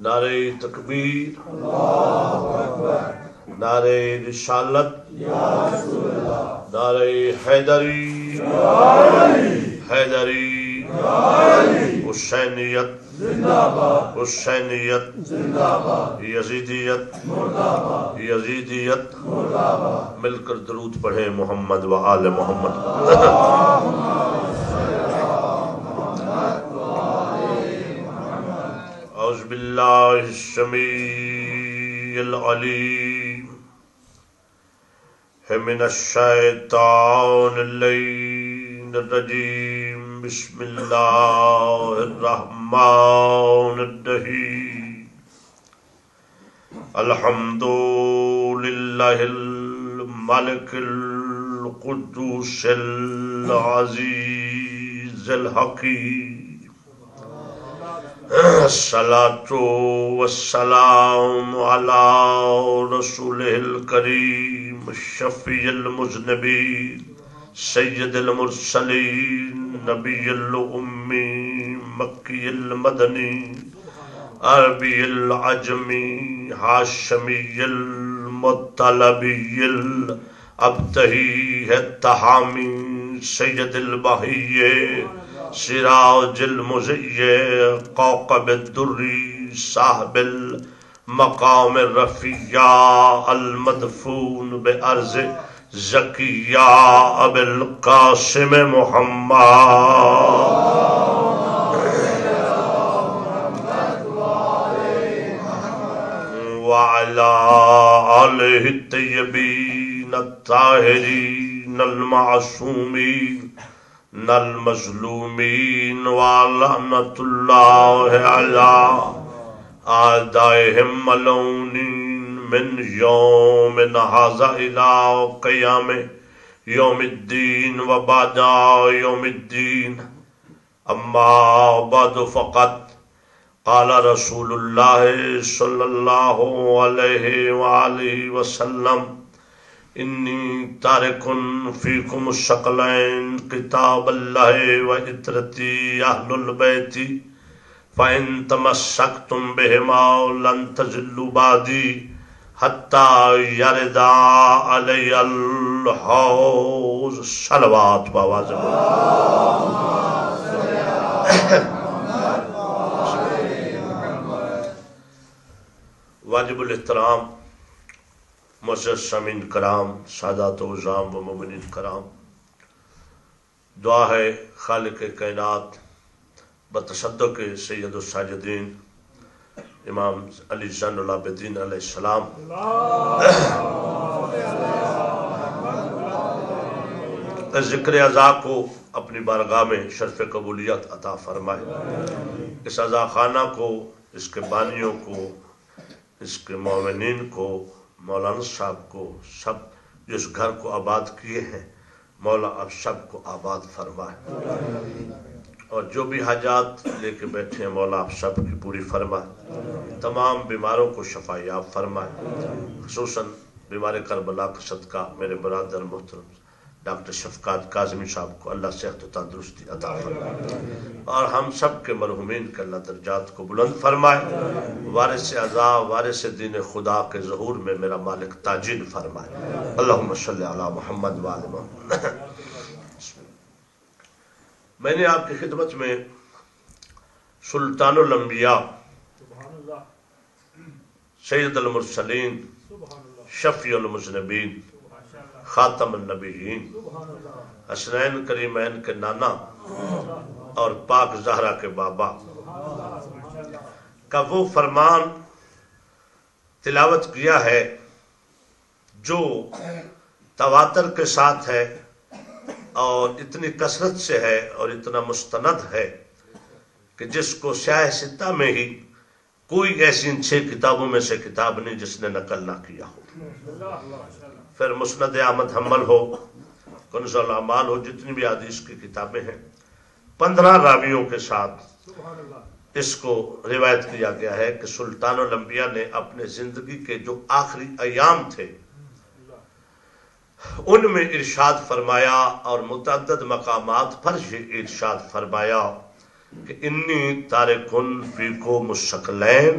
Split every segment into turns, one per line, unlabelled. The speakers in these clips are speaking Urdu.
نعرہ تکبیر، نعرہ رسالت، نعرہ حیدری، حیدری، حسینیت، حسینیت، یزیدیت، یزیدیت، مل کر درود پڑھیں محمد و آل محمد۔ اعوذ باللہ السمیع العلیم من الشیطان اللعین الرجیم، بسم اللہ الرحمن الرحیم، الحمد للہ الملک القدوس العزیز الحکیم، الصلاة والسلام على رسوله الكريم الشفيع المذنبين سيد المرسلين نبي الأمي مكي المدني عربي العجمي هاشمي المطلبي الأبتهي التحامي سيد البهية سراج المزی کوكب الدری صاحب المقام الرفیع المدفون بأرض زکیہ ابی القاسم محمد وعلى آلہ الطیبین الطاہرین المعصومین المظلومین ولعنۃ اللہ علی اعدائہم ملعونین من یوم ھذا الی قیام یوم الدین و بعد یوم الدین، اما بعد فقط قال رسول اللہ صلی اللہ علیہ وآلہ وسلم انی تارکن فیکم الثقلین کتاب اللہ و عطرتی اہل البیت فإن تمسکتم بہما لن تضلوا بعدی حتی یردا علی الحوض۔ صلوات بآواز واجب الاحترام معزز سامعین کرام، سادات و عظام و مومنین کرام، دعا ہے خالق کائنات بتصدق سید الساجدین امام علی زین العابدین علیہ السلام ذکر عزا کو اپنی بارگاہ میں شرف قبولیت عطا فرمائے، اس عزا خانہ کو، اس کے بانیوں کو، اس کے مومنین کو، مولانا صاحب کو، سب جو اس گھر کو آباد کیے ہیں، مولا اب سب کو آباد فرمائے، اور جو بھی حاجات لے کے بیٹھے ہیں مولا اب سب کی پوری فرمائے، تمام بیماروں کو شفا یاب فرمائے، خصوصاً بیمار کربلا کا صدقہ میرے برادر محترم ڈاکٹر شفقات کاظمی صاحب کو اللہ صحت و تندرستی عطا فرمائے، اور ہم سب کے مرحومین کے اللہ درجات کو بلند فرمائے، وارث اعضاء وارث دین خدا کے ظہور میں میرا مالک تاجیل فرمائے، اللہم صلی علی محمد وآل محمد۔ میں نے آپ کی خدمت میں سلطان الانبیاء سید المرسلین شفیع المذنبین خاتم النبیین حسنین کریمین کے نانا اور پاک زہرا کے بابا کا وہ فرمان تلاوت کیا ہے جو تواتر کے ساتھ ہے اور اتنی کثرت سے ہے اور اتنا مستند ہے کہ جس کو سیاہ ستہ میں ہی کوئی ایسی ان 6 کتابوں میں سے کتاب نہیں جس نے نقل نہ کیا ہو، پھر مسند احمد حنبل ہو، کنز الاعمال ہو، جتنی بھی حدیث کی کتابیں ہیں، 15 راویوں کے ساتھ اس کو روایت کیا گیا ہے کہ سلطان الانبیاء نے اپنے زندگی کے جو آخری ایام تھے ان میں ارشاد فرمایا اور متعدد مقامات پر یہ ارشاد فرمایا کہ انی تارکن فیکم الثقلین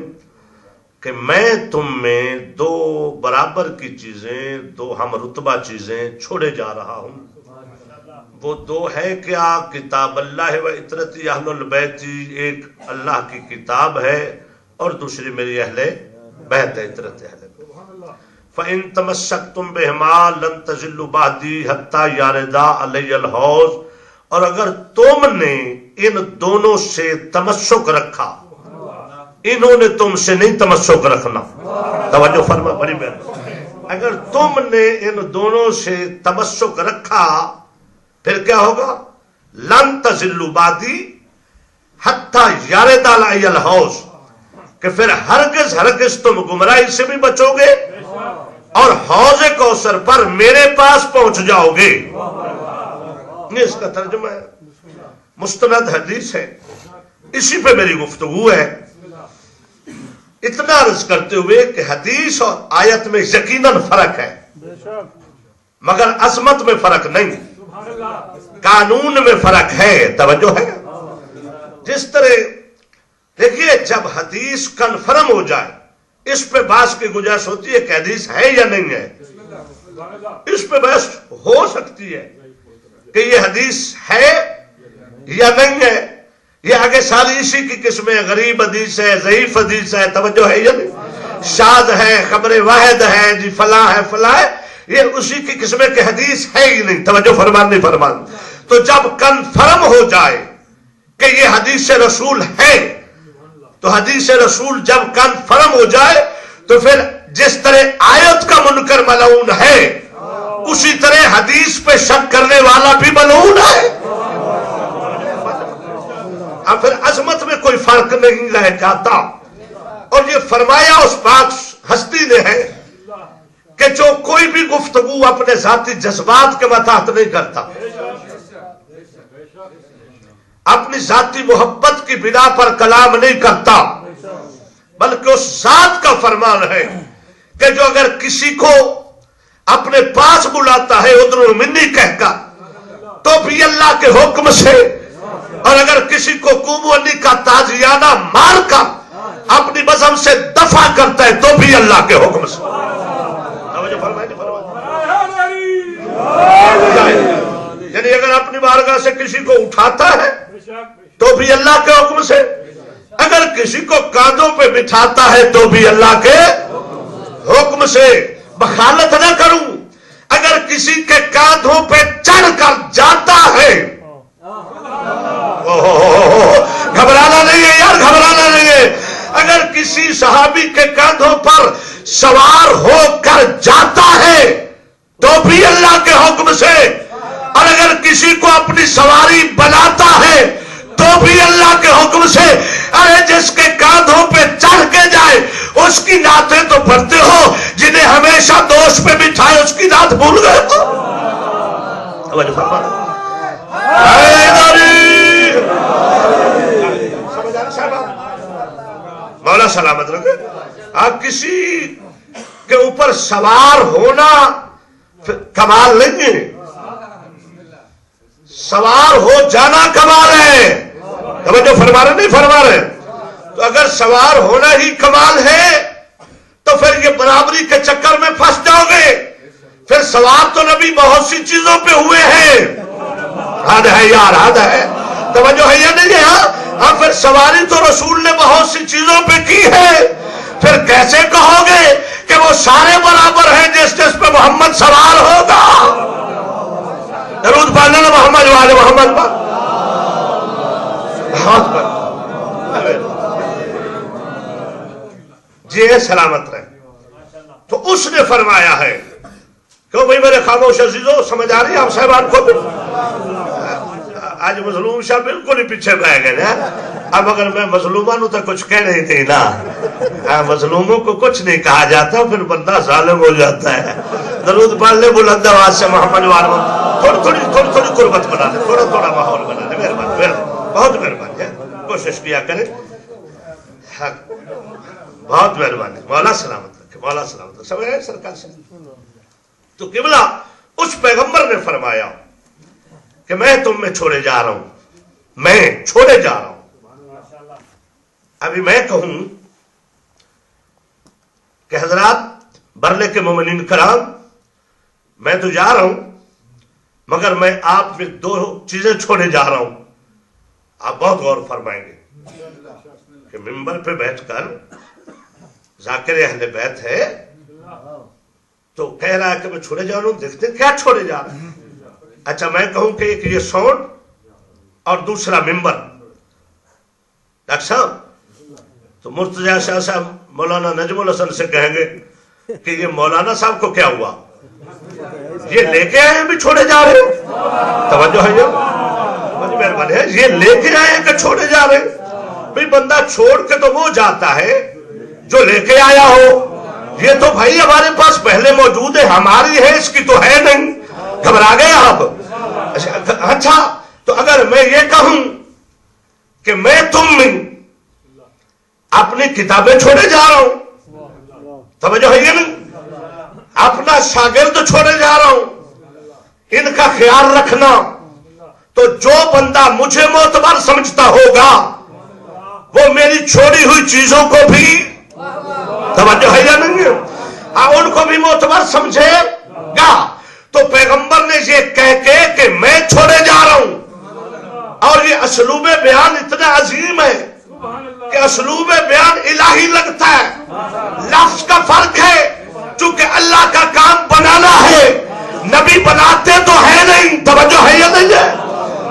کہ میں تم میں دو برابر کی چیزیں، دو ہم رتبہ چیزیں چھوڑے جا رہا ہوں. وہ دو ہے کیا؟ کتاب اللہ و اطرتی اہل البیتی، ایک اللہ کی کتاب ہے اور دوسری میری اہل بیت اطرت اہل بیت. فَإِن تَمَسَّكْتُمْ بِهِمَا لَن تَضِلُّوا بَعْدِي حَتَّى يَرِدَ عَلَيَّ الْحَوْض. اور اگر تم نے ان دونوں سے تمسک رکھا، انہوں نے تم سے نہیں تمسک رکھنا. توجہ فرما، بڑی مہربانی. اگر تم نے ان دونوں سے تمسک رکھا پھر کیا ہوگا؟ لن تضلوا بعدی حتی یرد علی الحوض، کہ پھر ہرگز ہرگز تم گمراہی سے بھی بچو گے اور حوض کوثر پر میرے پاس پہنچ جاؤ گے. یہ اس کا ترجمہ ہے، مستند حدیث ہے، اسی پہ میری گفتگو ہے. اتنا عرض کرتے ہوئے کہ حدیث اور آیت میں یقیناً فرق ہے، مگر عظمت میں فرق نہیں، قانون میں فرق ہے. توجہ ہے؟ جس طرح دیکھیے، جب حدیث کنفرم ہو جائے اس پہ بحث کی گنجائش ہوتی ہے کہ حدیث ہے یا نہیں ہے. اس پہ بحث ہو سکتی ہے کہ یہ حدیث ہے یا نہیں ہے. یہ آگے ساری اسی کی قسمیں، غریب حدیث ہے، ضعیف حدیث ہے، توجہ ہے یا نہیں، شاذ ہے، خبر واحد ہے، جی فلاں ہے فلاں ہے، یہ اسی کی قسمیں کہ حدیث ہے ہی نہیں. توجہ فرمان نہیں فرمان. تو جب کنفرم ہو جائے کہ یہ حدیث رسول ہے، تو حدیث رسول جب کنفرم ہو جائے تو پھر جس طرح آیت کا منکر ملعون ہے اسی طرح حدیث پہ شک کرنے والا بھی ملعون ہے. اب پھر عظمت میں کوئی فرق نہیں رہ جاتا. اور یہ فرمایا اس پاک ہستی نے ہے کہ جو کوئی بھی گفتگو اپنے ذاتی جذبات کے متحد نہیں کرتا، اپنی ذاتی محبت کی بنا پر کلام نہیں کرتا، بلکہ اس ذات کا فرمان ہے کہ جو اگر کسی کو اپنے پاس بلاتا ہے ادھر منی کہہ کر تو بھی اللہ کے حکم سے، اور اگر کسی کو کومونی کا تازیانہ مار کر اپنی بزم سے دفع کرتا ہے تو بھی اللہ کے حکم سے. یعنی اگر اپنی بارگاہ سے کسی کو اٹھاتا ہے تو بھی اللہ کے حکم سے، اگر کسی کو کاندھوں پہ بٹھاتا ہے تو بھی اللہ کے حکم سے. بخالت نہ کروں، اگر کسی کے کاندھوں پہ چڑھ کر جاتا ہے، گھبرانا نہیں ہے یار، گھبرانا نہیں ہے. اگر کسی صحابی کے کاندھوں پر سوار ہو کر جاتا ہے تو بھی اللہ کے حکم سے، اور اگر کسی کو اپنی سواری بناتا ہے تو بھی اللہ کے حکم سے. ارے جس کے کاندھوں پہ چڑھ کے جائے اس کی نعتیں تو پڑھتے ہو، جنہیں ہمیشہ دوست پہ بٹھائے اس کی نعت بھول گئے. مولا سلامت رکھے. آپ کسی کے اوپر سوار ہونا کمال نہیں ہے، سوار ہو جانا کمال ہے. توجہ فرما رہے نہیں فرما رہے؟ تو اگر سوار ہونا ہی کمال ہے تو پھر یہ برابری کے چکر میں پھنس جاؤ گے. پھر سوار تو نبی بہت سی چیزوں پہ ہوئے ہیں. حد ہے یار، حد ہے. توجہ ہے یا نہیں ہے؟ ہاں پھر سواری تو رسول نے بہت سی چیزوں پہ کی ہے. پھر کیسے کہو گے کہ وہ سارے برابر ہیں جس جس پہ محمد سوار ہوگا؟ درود پڑھنا محمد والے محمد پر. جی سلامت رہے. تو اس نے فرمایا ہے کیوں بھائی میرے خاموش عزیزوں، سمجھ آ رہی ہے آپ صاحبان کو بھی؟ آج مظلوم شاہ بالکل ہی پیچھے رہ گئے نا. اب اگر میں مظلوموں تو کچھ کہہ نہیں تھی نا، مظلوموں کو کچھ نہیں کہا جاتا، پھر بندہ ظالم ہو جاتا ہے. درود پڑھ لے بلند آواز سے محمد تھوڑی تھوڑی قربت بنا لے، تھوڑا تھوڑا ماحول بنا لے. مہربانی، بہت مہربانی ہے، کوشش کیا کریں. بہت مہربانی. مولا سلامت رکھے، مولا سلامت رکھے. سمجھ آئے سرکار سے؟ تو قبلہ اس پیغمبر نے فرمایا کہ میں تم میں چھوڑے جا رہا ہوں، میں چھوڑے جا رہا ہوں. ابھی میں کہوں کہ حضرات برلے کے مومنین کرام، میں تو جا رہا ہوں مگر میں آپ میں دو چیزیں چھوڑے جا رہا ہوں. آپ بہت غور فرمائیں گے کہ منبر پہ بیٹھ کر ذاکر اہل بیت ہے تو کہہ رہا ہے کہ میں چھوڑے جا رہا ہوں. دیکھتے کیا چھوڑے جا رہا ہے. اچھا میں کہوں کہ ایک یہ ساؤنڈ اور دوسرا منبر. ڈاکٹر صاحب تو مرتضیٰ شاہ صاحب مولانا نجم الحسن سے کہیں گے کہ یہ مولانا صاحب کو کیا ہوا، یہ لے کے آئے ہیں بھی چھوڑے جا رہے ہیں. توجہ ہے مہربانی ہے، یہ لے کے آئے ہیں کہ چھوڑے جا رہے ہیں. بھئی بندہ چھوڑ کے تو وہ جاتا ہے جو لے کے آیا ہو. یہ تو بھائی ہمارے پاس پہلے موجود ہے، ہماری ہے، اس کی تو ہے نہیں. گھبرا گئے آپ. اچھا تو اگر میں یہ کہوں کہ میں تم میں اپنی کتابیں چھوڑے جا رہا ہوں، توجہ ہے یہ نہیں، اپنا شاگرد چھوڑے جا رہا ہوں، ان کا خیال رکھنا، تو جو بندہ مجھے معتبر سمجھتا ہوگا وہ میری چھوڑی ہوئی چیزوں کو بھی، توجہ ہے یا نہیں، ان کو بھی معتبر سمجھے گا. تو پیغمبر نے یہ کہہ کے کہ میں چھوڑے جا رہا ہوں، اور یہ اسلوب بیان اتنا عظیم ہے کہ اسلوب بیان الہی لگتا ہے. لفظ کا فرق ہے، چونکہ اللہ کا کام بنانا ہے، نبی بناتے تو ہے نہیں. توجہ ہے یا نہیں ہے.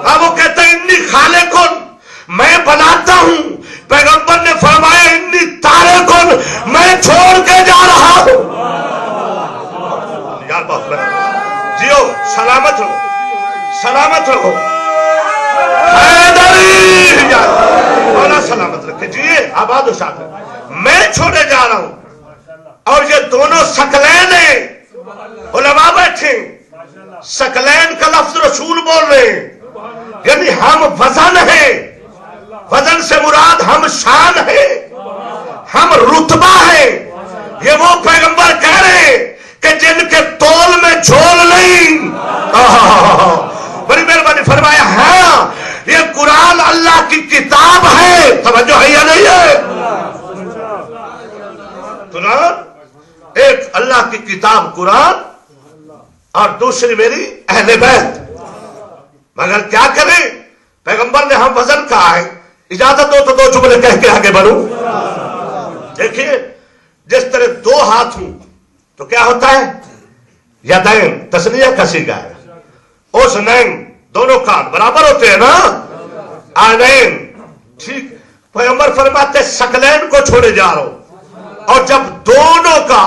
اب وہ کہتے ہیں انی خالقن، میں بناتا ہوں. پیغمبر نے فرمایا انی تارکن، میں چھوڑ کے جا رہا ہوں. یار بہت جیو، سلامت رہو، سلامت رہو. حیدری مولا سلامت رکھے. جیے آباد و شاد. میں چھوڑے جا رہا ہوں، اور یہ دونوں ثقلین ہیں. علماء بیٹھے، ثقلین کا لفظ رسول بول رہے ہیں، یعنی ہم وزن ہیں. وزن سے مراد ہم شان ہے، ہم رتبہ ہے. یہ وہ پیغمبر کہہ رہے ہیں کہ جن کے تول میں جھول نہیں. بڑی مہربانی فرمایا ہاں یہ قرآن اللہ کی کتاب ہے. توجہ ہے یا نہیں ہے. قرآن ایک اللہ کی کتاب قرآن، اور دوسری میری اہل بیت. مگر کیا کریں، پیغمبر نے ہم وزن کہا ہے. اجازت ہو تو دو جملے کہہ کے آگے بڑھوں. دیکھیے جس طرح دو ہاتھ ہوں تو کیا ہوتا ہے، یدین تسنیہ کسی کا ہے. اس نین دونوں کان برابر ہوتے ہیں نا، آنین. ٹھیک. پیغمبر فرماتے ثقلین کو چھوڑے جا رہا ہوں، اور جب دونوں کا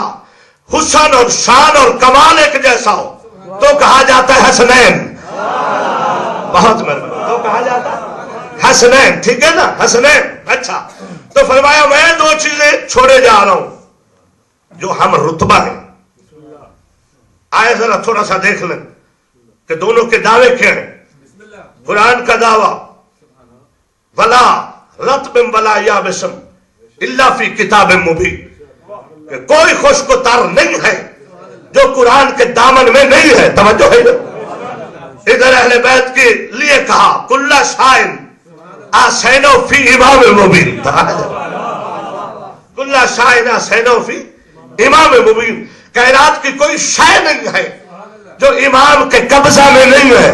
حسن اور شان اور کمال ایک جیسا ہو تو کہا جاتا ہے حسنین. بہت مہربانی. تو کہا جاتا ہے حسنین. ٹھیک ہے نا، حسنین. اچھا تو فرمایا میں دو چیزیں چھوڑے جا رہا ہوں جو ہم رتبہ ہیں. آئے ذرا تھوڑا سا دیکھ لیں کہ دونوں کے دعوے کیا ہیں. قرآن کا دعویٰ ولا رطب ولا یابسم الا فی کتاب مبین، کہ کوئی خشک و تر نہیں ہے جو قرآن کے دامن میں نہیں ہے. توجہ ہے. ادھر اہل بیت کے لیے کہا کل شائن آسینو فی امام مبین. کل شائن آسینو فی امام مبین. کائنات کی کوئی شے نہیں ہے جو امام کے قبضہ میں نہیں ہے.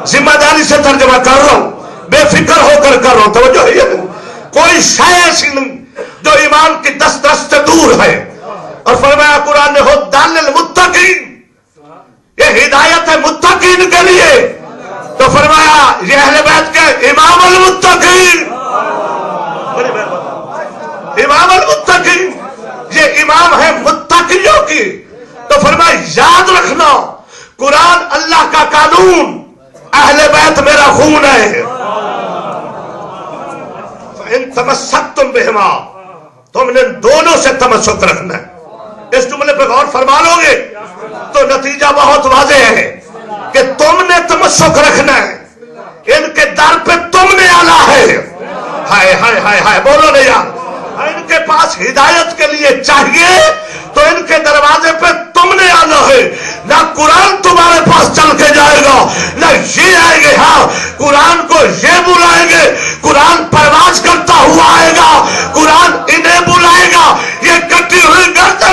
ذمہ داری سے ترجمہ کر رہا ہوں، بے فکر ہو کر کر رہا ہوں. توجہ ہے. کوئی شے ایسی نہیں جو امام کی دسترس سے دور ہے. اور فرمایا قرآن نے ہدی للمتقین، یہ ہدایت ہے متقین کے لیے. تو فرمایا یہ اہل بیت کے امام المتقین. امام المتقین، یہ امام ہے متقیوں کی. تو فرمایا یاد رکھنا قرآن اللہ کا قانون، اہل بیت میرا خون ہے. ان تمسکتم بہما، تم نے دونوں سے تمسک رکھنا ہے. اس جملے پہ غور فرما لو گے تو نتیجہ بہت واضح ہے کہ تم نے تمسک رکھنا ہے. ان کے در پہ تم نے آنا ہے. ہائے ہائے ہائے ہائے بولو نہیں یار. ان کے پاس ہدایت کے لیے چاہیے تو ان کے دروازے پہ تم نے آنا ہے. نہ قرآن تمہارے پاس چل کے جائے گا، نہ یہ آئے گے. ہاں قرآن کو یہ بلائیں گے، قرآن پرواز کرتا ہوا آئے گا، قرآن انہیں بلائے گا. یہ کٹی ہوئی گردن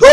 2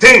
3।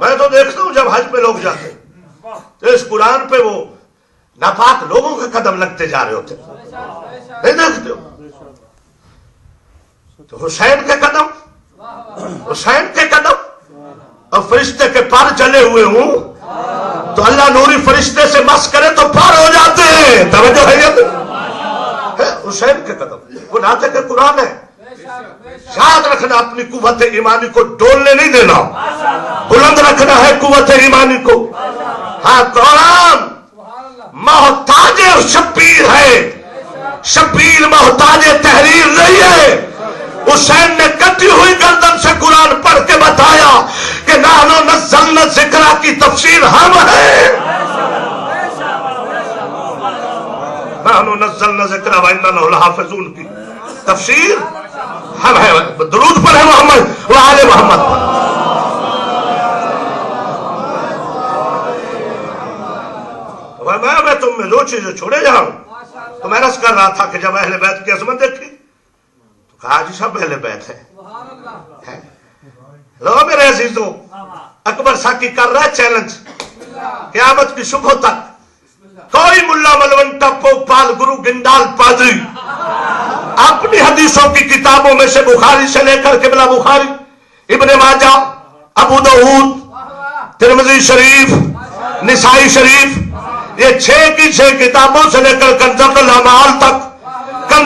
میں تو دیکھتا ہوں جب حج پہ لوگ جاتے ہیں تو اس قرآن پہ وہ ناپاک لوگوں کے قدم لگتے جا رہے ہوتے، نہیں دیکھتے ہو؟ تو حسین کے قدم اور فرشتے کے پر چلے ہوئے ہوں تو اللہ نوری فرشتے سے مس کرے تو پار ہو جاتے ہیں. توجہ ہے یہ حسین کے قدم. وہ ناطق کے قرآن ہے. یاد رکھنا اپنی قوت ایمانی کو ڈولنے نہیں دینا، بلند رکھنا ہے قوت ایمانی کو. ہاں قرآن محتاج شبیر ہے، شبیر محتاج تحریر نہیں ہے. حسین نے کٹی ہوئی گردن سے قرآن پڑھ کے بتایا کہ نحن نزلنا ذکر کی تفسیر ہم ہیں، نحن نزلنا ذکر وإنا لہ لحافظون کی تفسیر ہم ہیں. درود پر ہے محمد وآل محمد. میں تم میں دو چیزیں چھوڑے جاؤں. تو میں رس کر رہا تھا کہ جب اہل بیت کی عظمت دیکھی تو کہا جی سب اہل بیت ہے. لو میرے عزیزوں، اکبر ساکی کر رہا ہے چیلنج، قیامت کی صبح تک کوئی ملا ملون ٹپو پال گرو گنڈال پادری اپنی حدیثوں کی کتابوں میں سے بخاری سے لے کر قبلہ بخاری، ابن ماجہ، ابو داؤد، ترمذی شریف، نسائی شریف، یہ 6 کی 6 کتابوں سے لے کر کنز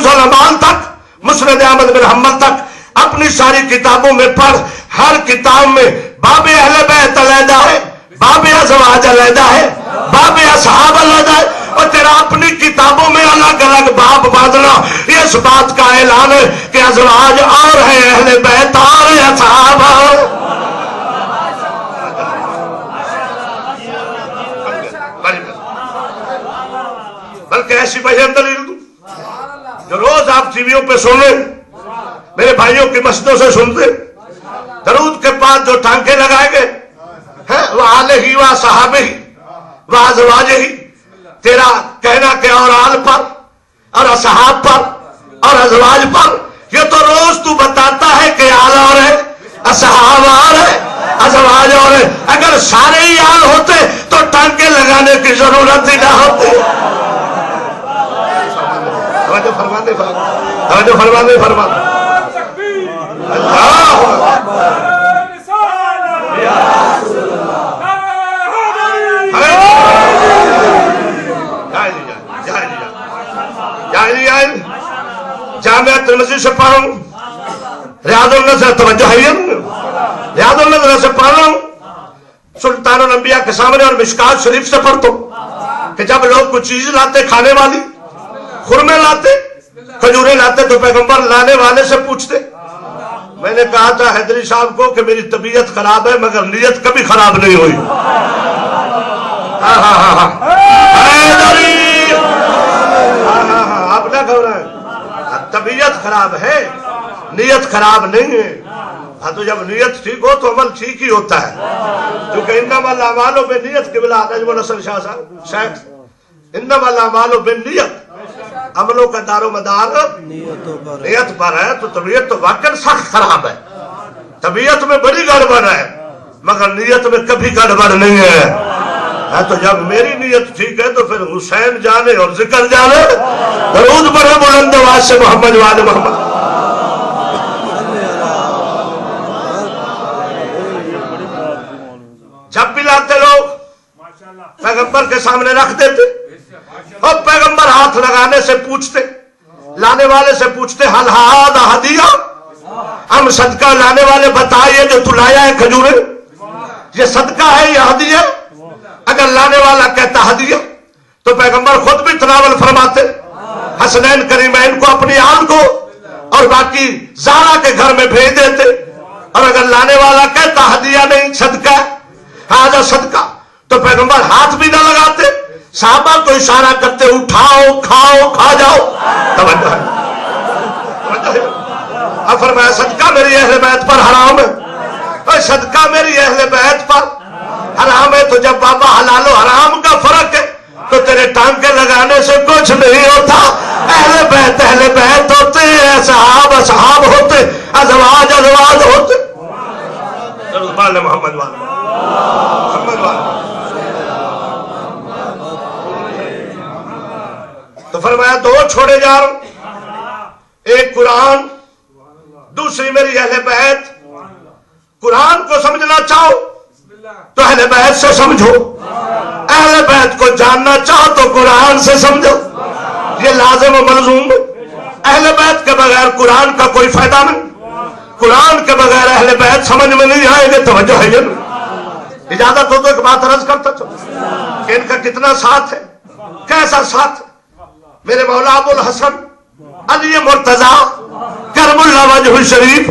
الامال تک، مسند احمد بن حنبل تک اپنی ساری کتابوں میں پڑھ. ہر کتاب میں باب اہل بیت علیحدہ ہے، باب ازواج علیحدہ ہے، باب اصحاب علیحدہ ہے. اور تیرا اپنی کتابوں میں الگ الگ باب باندھنا یہ اس بات کا اعلان ہے کہ ازواج اور ہے، اہل بیت اور ہے، اصحاب اور. بلکہ ایسی بہن دلیل دوں جو روز آپ ٹی ویوں پہ سنیں، میرے بھائیوں کی مسجدوں سے سنتے، درود کے بعد جو ٹانکے لگائے گئے وہ آلہ ہی و صحابہ ہی و ازواج ہی، تیرا کہنا کہ اور آل پر اور اصحاب پر اور ازواج پر، یہ تو روز تو بتاتا ہے کہ آل اور ہے، اصحاب اور ہے، ازواج اور ہے. اگر سارے ہی آل ہوتے تو ٹانکے لگانے کی ضرورت ہی نہ ہوتی. توجہ فرمانے جامعہ ترمذی سے پڑھ رہا ہوں، ریاض النظر، توجہ ہے ریاض النظر سے پڑھ رہا ہوں، سلطان الانبیاء کے سامنے، اور مشکات شریف سے پڑھتا ہوں کہ جب لوگ کچھ چیز لاتے کھانے والی، خرمے لاتے، کھجورے لاتے، تو پیغمبر لانے والے سے پوچھتے. میں نے کہا تھا حیدری صاحب کو کہ میری طبیعت خراب ہے مگر نیت کبھی خراب نہیں ہوئی. آپ نہ گھبرائیں، طبیعت خراب ہے، نیت خراب نہیں ہے. ہاں تو جب نیت ٹھیک ہو تو عمل ٹھیک ہی ہوتا ہے. کیونکہ انما الاعمال بالنیت، قبلہ نجم الحسن شاہ صاحب شیخ، انما الاعمال بالنیت، عملوں کا دار و مدار نیت پر ہے. تو طبیعت تو واقعا سخت خراب ہے، طبیعت میں بڑی گڑبڑ ہے مگر نیت میں کبھی گڑبڑ نہیں ہے. تو جب میری نیت ٹھیک ہے تو پھر حسین جانے اور ذکر جانے. درود پر ہے بلند آواز سے محمد وآل محمد. جب بھی لاتے لوگ پیغمبر کے سامنے رکھ دیتے اور پیغمبر ہاتھ لگانے سے پوچھتے، لانے والے سے پوچھتے حل ہذا ہدیہ، ہم صدقہ لانے والے بتائیے جو تو لایا ہے کھجورے یہ صدقہ ہے یا ہدیہ؟ اگر لانے والا کہتا ہدیہ تو پیغمبر خود بھی تناول فرماتے، حسنین کریمین کو، اپنی آل کو، اور باقی زہرا کے گھر میں بھیج دیتے. اور اگر لانے والا کہتا ہدیہ نہیں صدقہ ہے، ہذا صدقہ، تو پیغمبر ہاتھ بھی نہ لگاتے، صحابہ کو اشارہ کرتے اٹھاؤ کھاؤ کھا جاؤ. توجہ ہے. اب فرمایا صدقہ میری اہل بیت پر حرام ہے، صدقہ میری اہل بیت پر حرام ہے. تو جب بابا حلال و حرام کا فرق ہے تو تیرے ٹانکے لگانے سے کچھ نہیں ہوتا. اہل بیت ہوتے ہیں، اصحاب ہوتے، ازواج ہوتے. محمد والا محمد والے. تو فرمایا دو چھوڑے جا رہا ہوں، ایک قرآن، دوسری میری اہل بیت. قرآن کو سمجھنا چاہو تو اہل بیت سے سمجھو، اہل بیت کو جاننا چاہو تو قرآن سے سمجھو. یہ لازم و ملزوم. اہل بیت کے بغیر قرآن کا کوئی فائدہ نہیں، قرآن کے بغیر اہل بیت سمجھ میں نہیں آئے گے. توجہ ہے یہ. اجازت ہو تو ایک بات عرض کرتا چلو کہ ان کا کتنا ساتھ ہے، کیسا ساتھ ہے. میرے مولا ابو الحسن علی مرتضی کرم اللہ وجہ شریف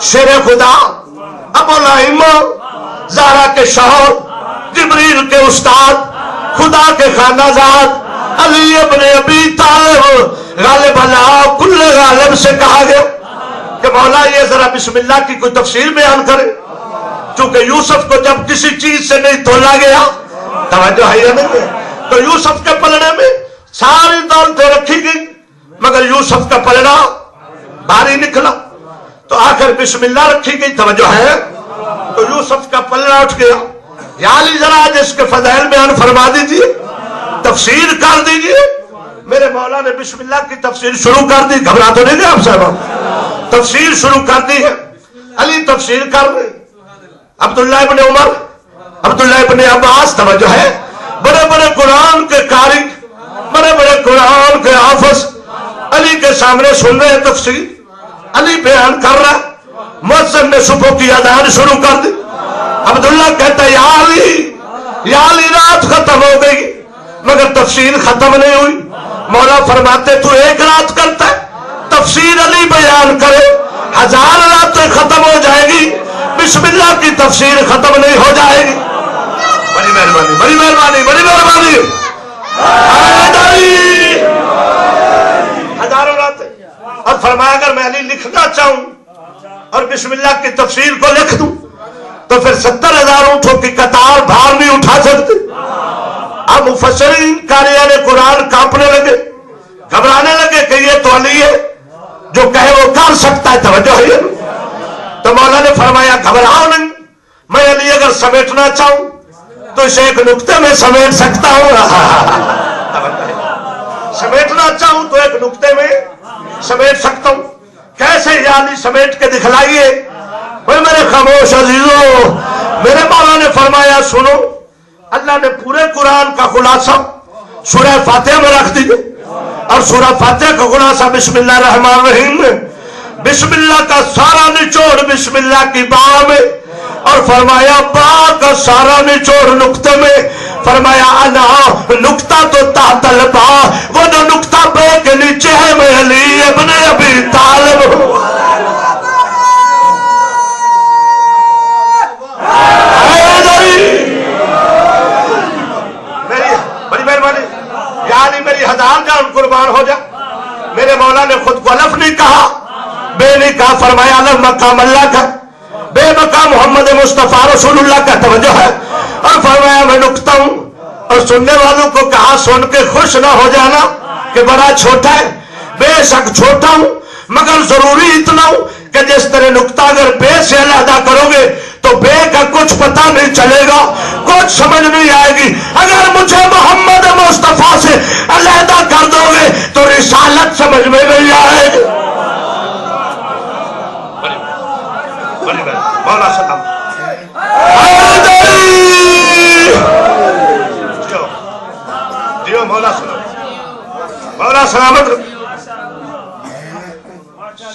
شیر خدا، ابو الائمہ، زہرا کے شوہر، جبریل کے استاد، خدا کے خانہ زاد علی ابن ابی طالب غالب اللہ کل غالب سے کہا گیا کہ مولا یہ ذرا بسم اللہ کی کوئی تفسیر بیان کرے. چونکہ یوسف کو جب کسی چیز سے نہیں تولا گیا، توجہ ہے یا نہیں، تو یوسف کے پلڑے میں ساری دولتیں رکھی گئی مگر یوسف کا پلڑا بھاری نکلا. تو آخر بسم اللہ رکھی گئی، توجہ ہے، تو یوسف کا پلڑا اٹھ گیا. یا علی ذرا آج اس کے فضائل بیان فرما دیجئے، تفسیر کر دیجئے. میرے مولا نے بسم اللہ کی تفسیر شروع کر دی. گھبرا تو نہیں گئے آپ صاحب؟ تفسیر شروع کر دی ہے. علی تفسیر کر رہے، عبداللہ ابن عمر، عبداللہ ابن عباس، توجہ ہے، بڑے بڑے قرآن کے قاری، بڑے بڑے قرآن کے حافظ علی کے سامنے سن رہے تفسیر. علی بیان کر رہا، مؤذن نے صبح کی اذان شروع کر دی. عبداللہ کہتا ہے یا علی رات ختم ہو گئی مگر تفسیر ختم نہیں ہوئی. مولا فرماتے تو ایک رات کرتا ہے، تفسیر علی بیان کرے 1000 راتیں ختم ہو جائے گی، بسم اللہ کی تفسیر ختم نہیں ہو جائے گی. بڑی مہربانی، بڑی مہربانی، بڑی مہربانی. ہزاروں راتیں. اور فرمایا اگر میں علی لکھنا چاہوں اور بسم اللہ کی تفسیر کو لکھ دوں تو پھر 70,000 اونٹوں کی قطار بھار نہیں اٹھا سکتے. اب مفسرین قاریان قرآن کانپنے لگے، گھبرانے لگے کہ یہ تو علی ہے، جو کہے وہ کر سکتا ہے. توجہ ہے. تو مولا نے فرمایا گھبراؤ نہیں، میں علی اگر سمیٹنا چاہوں تو اسے ایک نقطے میں سمیٹ سکتا ہوں. سمیٹنا چاہوں تو ایک نقطے میں سمیٹ سکتا ہوں. کیسے یعنی سمیٹ کے دکھلائیے. میرے خاموش عزیزوں، میرے مولا نے فرمایا سنو، اللہ نے پورے قرآن کا خلاصہ سورہ فاتحہ میں رکھ دیجئے، اور سورہ فاتحہ کا خلاصہ بسم اللہ الرحمن الرحیم میں، بسم اللہ کا سارا نچوڑ بسم اللہ کی با میں، اور فرمایا با کا سارا نچوڑ نقطے میں. فرمایا انا نقطہ تو تحت البا، وہ جو نقطہ بے کے نیچے ہے میں علی ابن ابی طالب ہوں. بڑی مہربانی. یعنی میری 1000 جان قربان ہو جا. میرے مولا نے خود کو الف نہیں کہا، بے نہیں کہا. فرمایا الف مقام اللہ کا، بے مقام محمد مصطفیٰ رسول اللہ کا. توجہ ہے. اور فرمایا میں نقطہ ہوں. اور سننے والوں کو کہا سن کے خوش نہ ہو جانا کہ بڑا چھوٹا ہے. بے شک چھوٹا ہوں مگر ضروری اتنا ہوں کہ جس طرح نقطہ اگر بے سے علیحدہ کرو گے تو بے کا کچھ پتہ نہیں چلے گا، کچھ سمجھ نہیں آئے گی. اگر مجھے محمد مصطفیٰ سے علیحدہ کر دو گے تو رسالت سمجھ میں نہیں آئے گی. مولا سلام دیو، مولا سلام، مولا سلامت،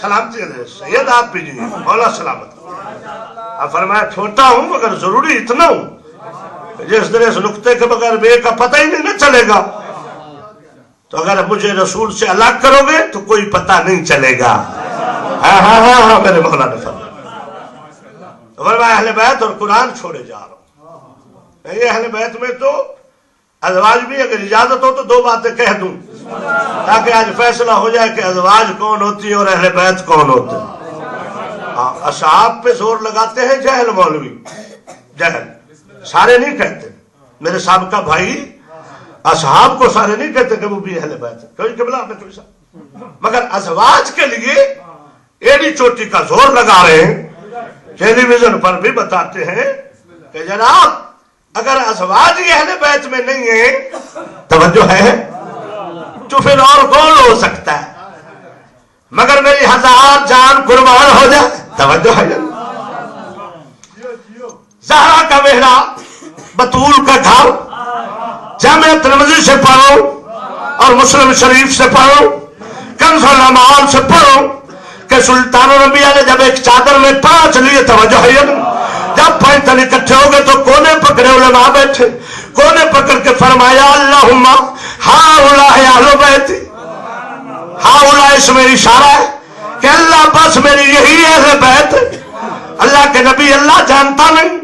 سلامتی ہے سید آپ بھی جی. مولا سلامت. اب فرمایا چھوٹا ہوں مگر ضروری اتنا ہوں جس طرح اس نقطے کے بغیر بے کا پتہ ہی نہیں نہ چلے گا. تو اگر مجھے رسول سے الگ کرو گے تو کوئی پتہ نہیں چلے گا. ہاں ہاں ہاں ہاں میرے مولا نے فرمایا اہل بیت اور قرآن چھوڑے جا رہا ہوں. یہ اہل بیت میں تو ازواج بھی اگر اجازت ہو تو 2 باتیں کہہ دوں تاکہ آج فیصلہ ہو جائے کہ ازواج کون ہوتی ہے اور اہل بیت کون ہوتے ہیں. اصحاب پہ زور لگاتے ہیں جہل مولوی، جہل. سارے نہیں کہتے. میرے سابقہ بھائی اصحاب کو سارے نہیں کہتے کہ وہ بھی اہل بیت ہے، کوئی قبلہ آپ نے کوئی صاحب، مگر ازواج کے لیے ایڑی چوٹی کا زور لگا رہے ہیں. ٹیلی ویژن پر بھی بتاتے ہیں کہ جناب اگر ازواج اہل بیت میں نہیں ہے توجہ ہے تو پھر اور کون ہو سکتا ہے؟ مگر میری 1000 جان قربان ہو جائے توجہ ہے زہرا کا محراب بطول کا گھر جامعہ ترمذی سے پڑھو اور مسلم شریف سے پڑھو کنز الامال سے پڑھو کہ سلطان الانبیاء نے جب ایک چادر میں 5 لیے توجہ ہے جب 5 تن اکٹھے ہو گئے تو کونے پکڑے علماء بیٹھے کونے پکڑ کے فرمایا اللہم ہاؤلاء اہل بیتی ہاؤلاء اس میں اشارہ ہے کہ اللہ بس میری یہی اہل بیت اللہ کے نبی اللہ جانتا نہیں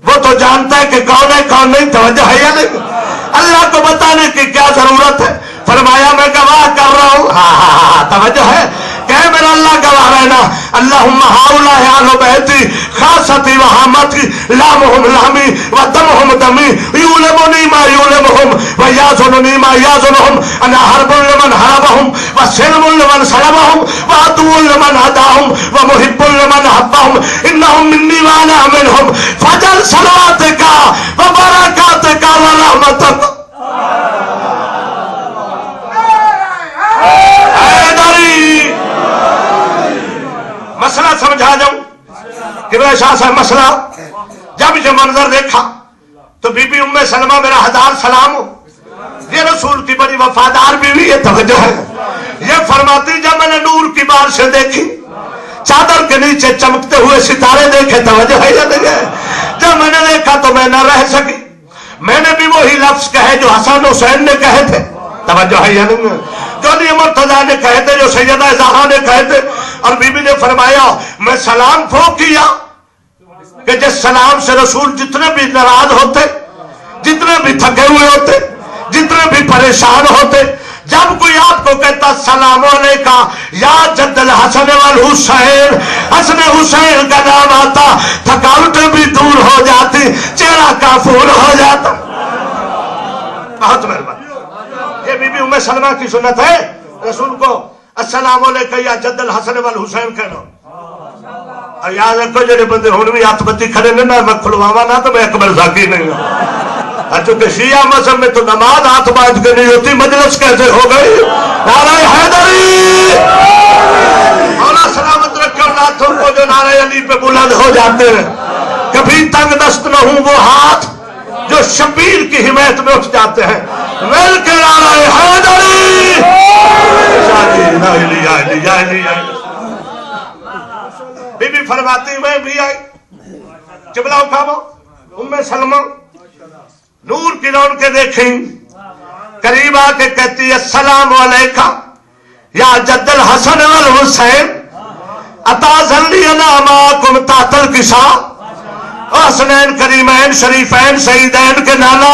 وہ تو جانتا ہے کہ کون ہے کون نہیں توجہ ہے یا نہیں اللہ کو بتانے کی کیا ضرورت ہے فرمایا میں گواہ کر رہا ہوں توجہ ہے کہ میرا اللہ گواہ رہنا اللہم ہاؤلاء اہل بیتی خاصتی و حامتی لامہم لامی و دمہم دمی یولمنی ما یولمہم و یازننی ما یازنہم انا حرب لمن حربہم و سلم لمن سلمہم و عدو لمن عداہم و محب لمن حبہم انہم منی وانا منہم فجل صلواتکا و برکاتکا و رحمتک مسئلہ سمجھا جاؤں کہ میرے شاہ صاحب مسئلہ جب یہ منظر دیکھا تو بی بی ام سلمہ میرا 1000 سلام ہو یہ رسول کی بڑی وفادار بیوی ہے توجہ ہے یہ فرماتی جب میں نے نور کی بار سے دیکھی چادر کے نیچے چمکتے ہوئے ستارے دیکھے توجہ ہے یا نہیں ہے جب میں نے دیکھا تو میں نہ رہ سکی میں نے بھی وہی لفظ کہے جو حسن حسین نے کہے تھے توجہ ہے یا نہیں ہے جو علی مرتضیٰ نے کہے تھے جو سیدہ زہرا نے کہے تھے اور بی بی نے فرمایا میں سلام پھو کیا کہ جس سلام سے رسول جتنے بھی ناراض ہوتے جتنے بھی تھکے ہوئے ہوتے جتنے بھی پریشان ہوتے جب کوئی آپ کو کہتا سلام علیکہ یا جد الحسن والحسین حسن حسین کا نام آتا تھکاوٹیں بھی دور ہو جاتی چہرہ کافور ہو جاتا بہت مہربانی یہ بی بی ام سلمہ کی سنت ہے رسول کو السلام علیکہ یا جد الحسن والحسین کہنا اور یاد رکھو جڑے بندے ہون بھی ہاتھ بتی کھڑے نہیں میں کھلواوا نہ تو میں اکبر ذاکی نہیں ہوں چونکہ شیعہ مذہب میں تو نماز ہاتھ باندھ کے نہیں ہوتی مجلس کیسے ہو گئی نعرہ حیدری مولا سلامت رکھو ناتھوں کو جو نعرہ علی پہ بلند ہو جاتے ہیں کبھی تنگ دست نہ ہوں وہ ہاتھ جو شبیر کی حمایت میں اٹھ جاتے ہیں مل کے نعرہ حیدری بی بی فرماتی میں بھی آئی قبلہ اٹھاو ام سلمہ نور کی رون کے دیکھیں قریب آ کے کہتی ہے السلام علیکہ یا جد الحسن والحسین اتازن لی اناماکم تحت الکسا حسنین کریمین شریفین سیدین کے نانا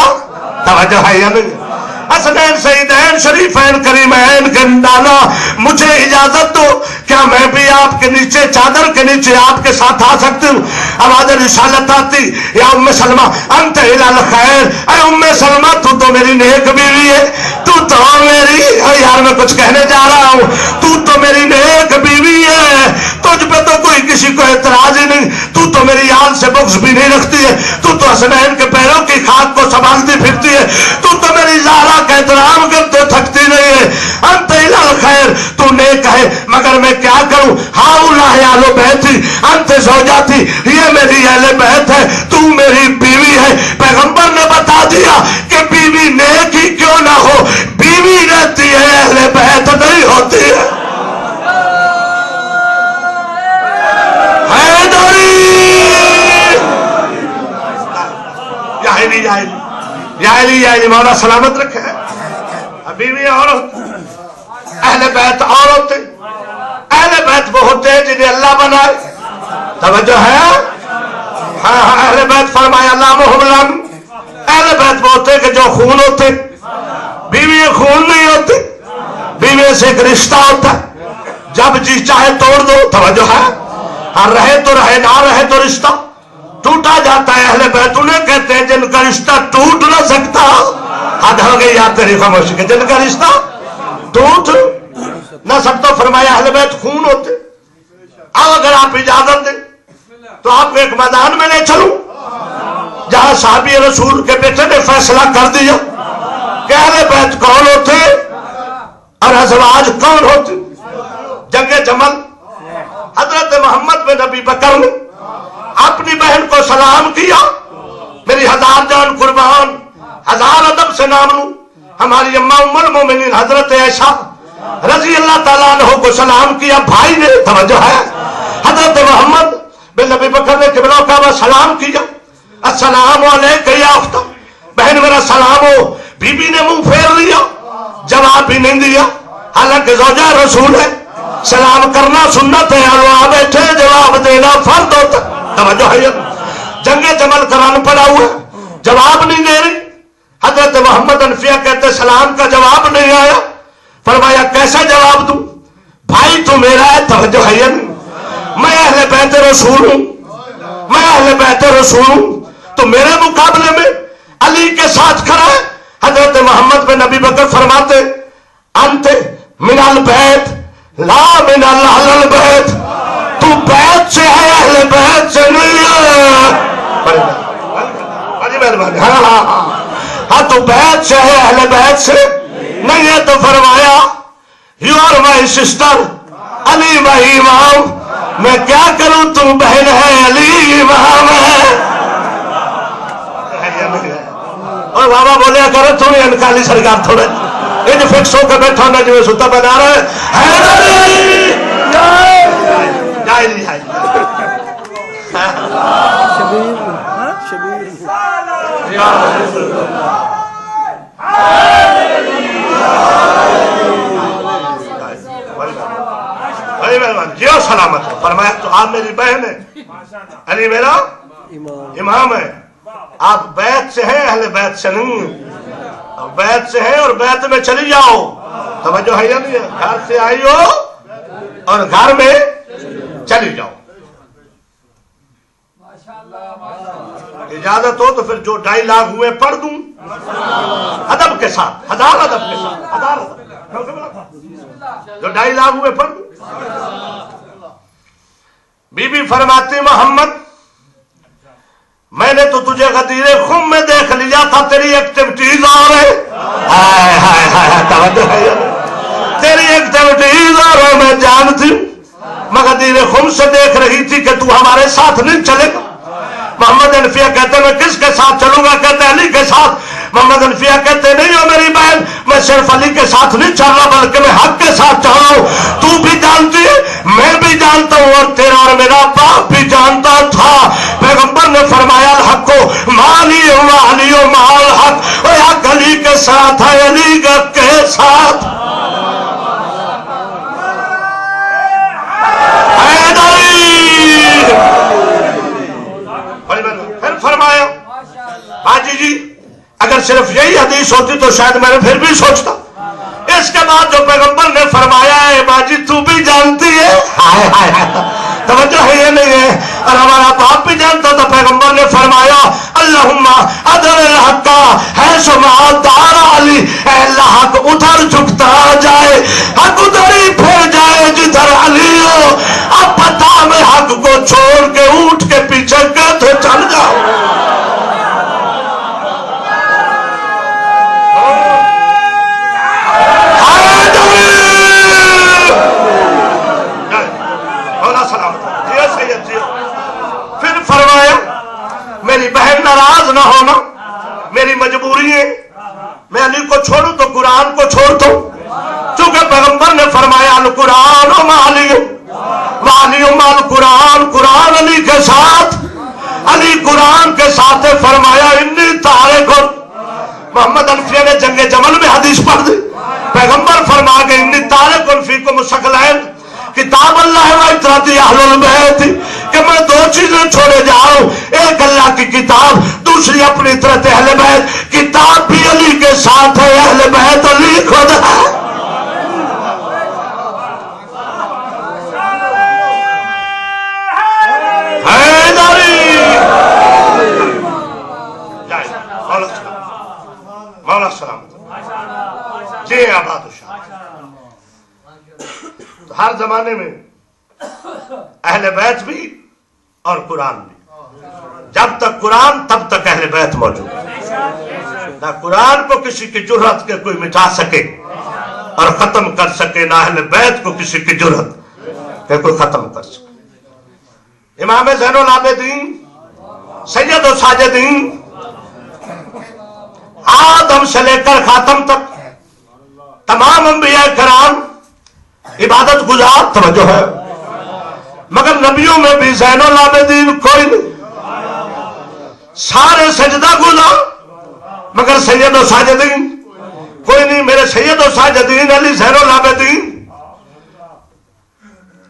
توجہ ہے یا نہیں حسنین سیدین شریفین کریمین کے نانا مجھے اجازت دو کیا میں بھی آپ کے نیچے چادر کے نیچے آپ کے ساتھ آ سکتی ہوں آواز رسالت آتی یا ام سلمہ انت الال خیر اے ام سلمہ تو میری نیک بیوی ہے تو میری یار میں کچھ کہنے جا رہا ہوں تو میری نیک بیوی ہے تجھ پہ تو کوئی کسی کو اعتراض ہی نہیں تو میری آل سے بغض بھی نہیں رکھتی ہے تو حسنین کے پیروں کی خاک کو سنبھالتی پھرتی ہے تو میری زہرا کا احترام کرتے تھکتی نہیں ہے انت الال خیر تو نیک ہے مگر میں کیا کروں ہاؤلاء اہل بیتی انت زوجاتی یہ میری اہل بیت ہے تو میری بیوی ہے پیغمبر نے بتا دیا کہ بیوی نیک ہی کیوں نہ ہو بیوی رہتی ہے اہل بیت نہیں ہوتی ہے یا علی مولا سلامت رکھے بیوی عورت اہل بیت عورت اہل بیت وہ ہوتے ہیں جنہیں اللہ بنائے توجہ ہے ہاں اہل بیت فرمایا اللہ محمد اہل بیت وہ ہوتے ہیں کہ جو خون ہوتے بیوی خون نہیں ہوتی بیوی سے ایک رشتہ ہوتا ہے جب جی چاہے توڑ دو توجہ ہے ہاں رہے تو رہے نہ رہے تو رشتہ ٹوٹا جاتا ہے اہل بیت انہیں کہتے ہیں جن کا رشتہ ٹوٹ نہ سکتا حد ہو گئی یاد تیری خاموشی کہ جن کا رشتہ ٹوٹ نہ سکتا فرمایا اہل بیت خون ہوتے اب اگر آپ اجازت دیں تو آپ کو ایک میدان میں لے چلوں صحابی رسول کے بیٹے نے فیصلہ کر دیا کہ اہل بیت کون ہوتے اور ازواج کون ہوتے. جنگ جمل حضرت محمد بن ابی بکر نے اپنی بہن کو سلام کیا. میری ہزار جان قربان، ہزار ادب سے نام لوں. ہماری اماں ام المومنین حضرت عائشہ رضی اللہ تعالیٰ عنہ کو سلام کیا. بھائی نے توجہ ہے حضرت محمد بن ابی بکر نے قبلہ کعبہ سلام کیا. السلام علیکم یا اخت، بہن میرا سلام ہو. بی بی نے منہ پھیر لیا، جواب بھی نہیں دیا. حالانکہ زوجہ رسول ہے، سلام کرنا سنت ہے، اور بیٹھے جواب دینا فرض ہوتا. توجہ ہے. جنگ جمل کران پڑا ہوا، جواب نہیں دے رہی. حضرت محمد انفیہ کہتے سلام کا جواب نہیں آیا. فرمایا کیسا جواب دوں، بھائی تو میرا ہے. توجہ ہے. میں اہل بیت رسول ہوں، میں اہل بیت رسول ہوں، تو میرے مقابلے میں علی کے ساتھ کھڑا ہے. حضرت محمد بن ابی بکر فرماتے انت من البیت لا من اہل البیت، تو بیت سے ہے، اہل بیت سے نہیں ہے. ہاں تو بیت سے ہے، اہل بیت سے نہیں ہے. تو فرمایا یو آر مائی سسٹر علی مائی امام. میں کیا کروں، تم بہن ہے، علی امام ہے. اور بابا بولیا کرو تھوڑی انکالی سرکار تھوڑے یہ جو فکس ہو کے بیٹھا ہونا جو ستا بنا رہا ہے. جیو سلامت ہے. فرمایا تو آپ میری بہن ہے، علی میرا امام ہے. آپ بیت سے ہیں، اہل بیت سے نہیں. بیت سے ہیں اور بیت میں چلی جاؤ. توجہ ہے یا نہیں ہے؟ گھر سے آئی ہو اور گھر میں چلی جاؤ. اجازت ہو تو پھر جو ڈائیلاگ ہوئے پڑھ دوں ادب کے ساتھ، ہزار ادب کے ساتھ، ہزار جو ڈائیلاگ ہوئے پڑھ دوں. بی بی فرماتی محمد میں نے تو تجھے غدیر خم میں دیکھ لیا تھا، تیری ایکٹیویٹیز اور ہے، تیری ایکٹیویٹیز اور ہے، میں جانتی ہوں. میں غدیر خم سے دیکھ رہی تھی کہ تو ہمارے ساتھ نہیں چلے گا. محمد انفیہ کہتے میں کس کے ساتھ چلوں گا؟ کہتے علی کے ساتھ. محمد انفیہ کہتے نہیں ہو میری بہن، میں صرف علی کے ساتھ نہیں چل رہا بلکہ میں حق کے ساتھ چل رہا ہوں. تو بھی جانتی ہے، میں بھی جانتا ہوں، اور تیرا اور میرا باپ بھی جانتا تھا. پیغمبر نے فرمایا الحق کو مالی و علی و مال حق، اور حق علی کے ساتھ ہے، علی کے ساتھ. پھر فرمایا باجی جی اگر صرف یہی حدیث ہوتی تو شاید میں نے پھر بھی سوچتا. اس کے بعد جو پیغمبر نے فرمایا ہے باجی تو بھی جانتی ہے، توجہ ہے یہ نہیں ہے، اور ہمارا باپ بھی جانتا تھا. پیغمبر نے فرمایا اللہم ادر الحق ہے شما دار علی، اے اللہ حق ادھر جھکتا جائے، حق ادھر ہی پھر جائے جدھر علی ہو. اب بتا میں حق کو چھوڑ کے اونٹ کے پیچھے کیسے چل جاؤں. میری بہن ناراض نہ ہونا، میری مجبوری ہے، میں علی کو چھوڑوں تو قرآن کو چھوڑ دوں. چونکہ پیغمبر نے فرمایا القرآن و علی مال قرآن، قرآن علی کے ساتھ، علی قرآن کے ساتھ. فرمایا انی تارک. محمد انفیہ نے جنگ جمل میں حدیث پڑھ دی. پیغمبر فرما گئے انی تارک فیکم الثقلین، کتاب اللہ و اطاعت اہل البیت، کہ میں دو چیزیں چھوڑے جاؤں، ایک اللہ کی کتاب، دوسری اپنی اطاعت اہل بیت. کتاب بھی علی کے ساتھ ہے، اہل بیت علی خود ہے. مولا سلامت جی آباد ہر زمانے میں اہل بیت بھی اور قرآن بھی. جب تک قرآن تب تک اہل اہل بیت موجود، نہ قرآن کو کسی کی جرات کے کوئی مٹا سکے اور ختم کر سکے، نہ اہل بیت کو کسی کی جرات کہ کوئی ختم کر سکے۔ امام زین العابدین سید و ساجدین آدم سے لے کر خاتم تک تمام انبیاء کرام عبادت گزار، توجہ ہے، مگر نبیوں میں بھی زین العابدین کوئی نہیں، سارے سجدہ گزار مگر سید و ساجدین کوئی نہیں۔ میرے سید و ساجدین علی زین العابدین